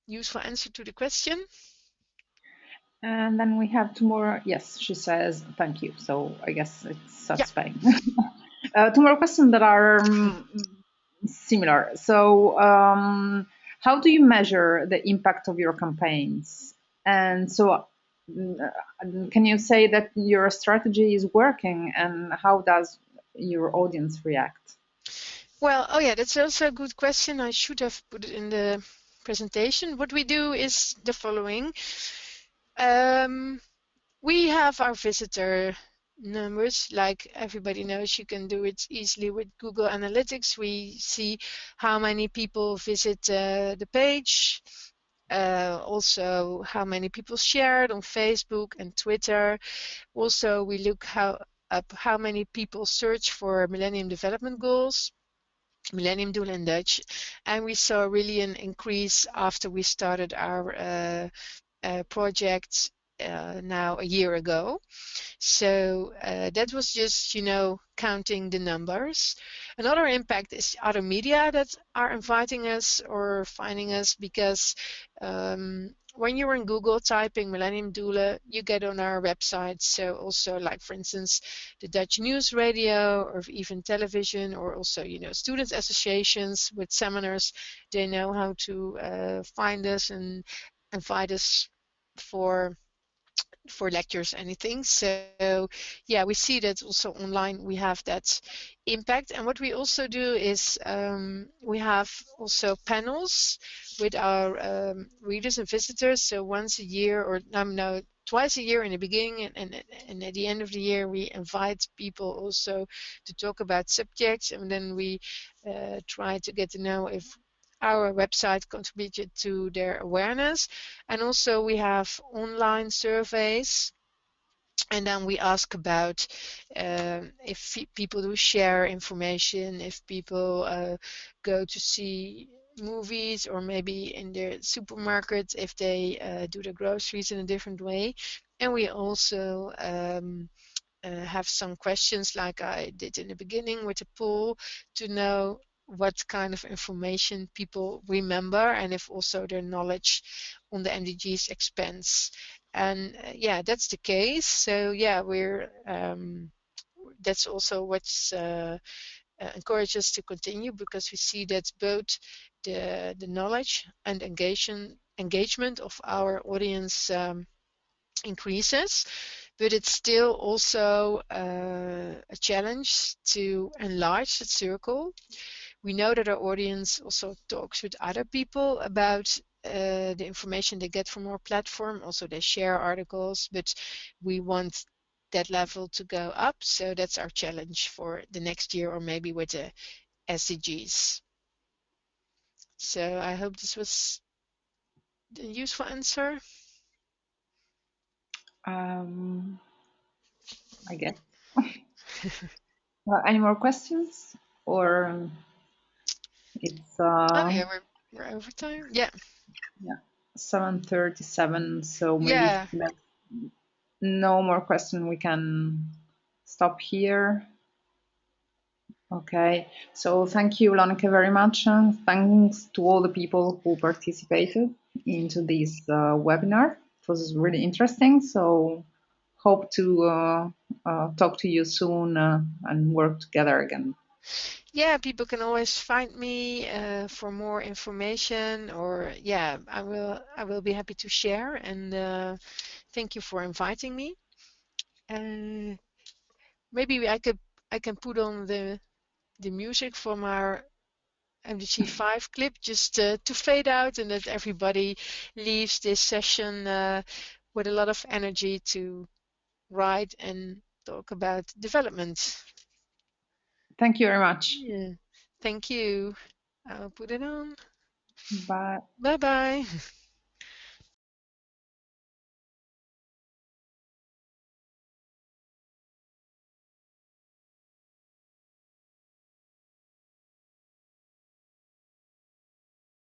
useful answer to the question. And then we have two more. Yes, she says thank you. So I guess it's Yeah. satisfying. Two more questions that are similar. So, how do you measure the impact of your campaigns? And so, can you say that your strategy is working, and how does your audience react? Well, oh yeah, that's also a good question. I should have put it in the presentation. What we do is the following. Um, we have our visitor numbers. Like everybody knows, you can do it easily with Google Analytics. We see how many people visit the page, also how many people shared on Facebook and Twitter. Also, we look up how many people search for Millennium Development Goals, Millennium Doelen in Dutch, and we saw really an increase after we started our project now a year ago. So that was just, counting the numbers. Another impact is other media that are inviting us or finding us, because when you're in Google typing Millennium Doelen, you get on our website. So also, like for instance, the Dutch News Radio, or even television, or also, student associations with seminars, they know how to find us and invite us for for lectures, anything. So yeah, we see that also online we have that impact. And what we also do is we have also panels with our readers and visitors. So once a year, or no, twice a year in the beginning, and at the end of the year, we invite people also to talk about subjects, and then we try to get to know if our website contributed to their awareness. And also we have online surveys, and then we ask about if people do share information, if people go to see movies, or maybe in their supermarket, if they do the groceries in a different way. And we also have some questions like I did in the beginning with the poll, to know what kind of information people remember, and if also their knowledge on the MDGs expands. And yeah, that's the case. So yeah, we're that's also what's encourages us to continue, because we see that both the knowledge and engagement of our audience increases, but it's still also a challenge to enlarge the circle. We know that our audience also talks with other people about the information they get from our platform. Also, they share articles, but we want that level to go up. So that's our challenge for the next year, or maybe with the SDGs. So I hope this was a useful answer. Um, I guess. Any more questions? Or it's Oh yeah, we're over time. Yeah, yeah, 7:37, so maybe if yeah. there's no more question, we can stop here. Okay, so thank you, Lonneke, very much. Thanks to all the people who participated into this webinar. It was really interesting. So hope to talk to you soon and work together again. Yeah, people can always find me for more information, or yeah, I will be happy to share. And thank you for inviting me. Uh, maybe I can put on the music from our MDG5 clip, just to fade out, and that everybody leaves this session with a lot of energy to write and talk about development. Thank you very much. Yeah. Thank you. I'll put it on. Bye. Bye bye.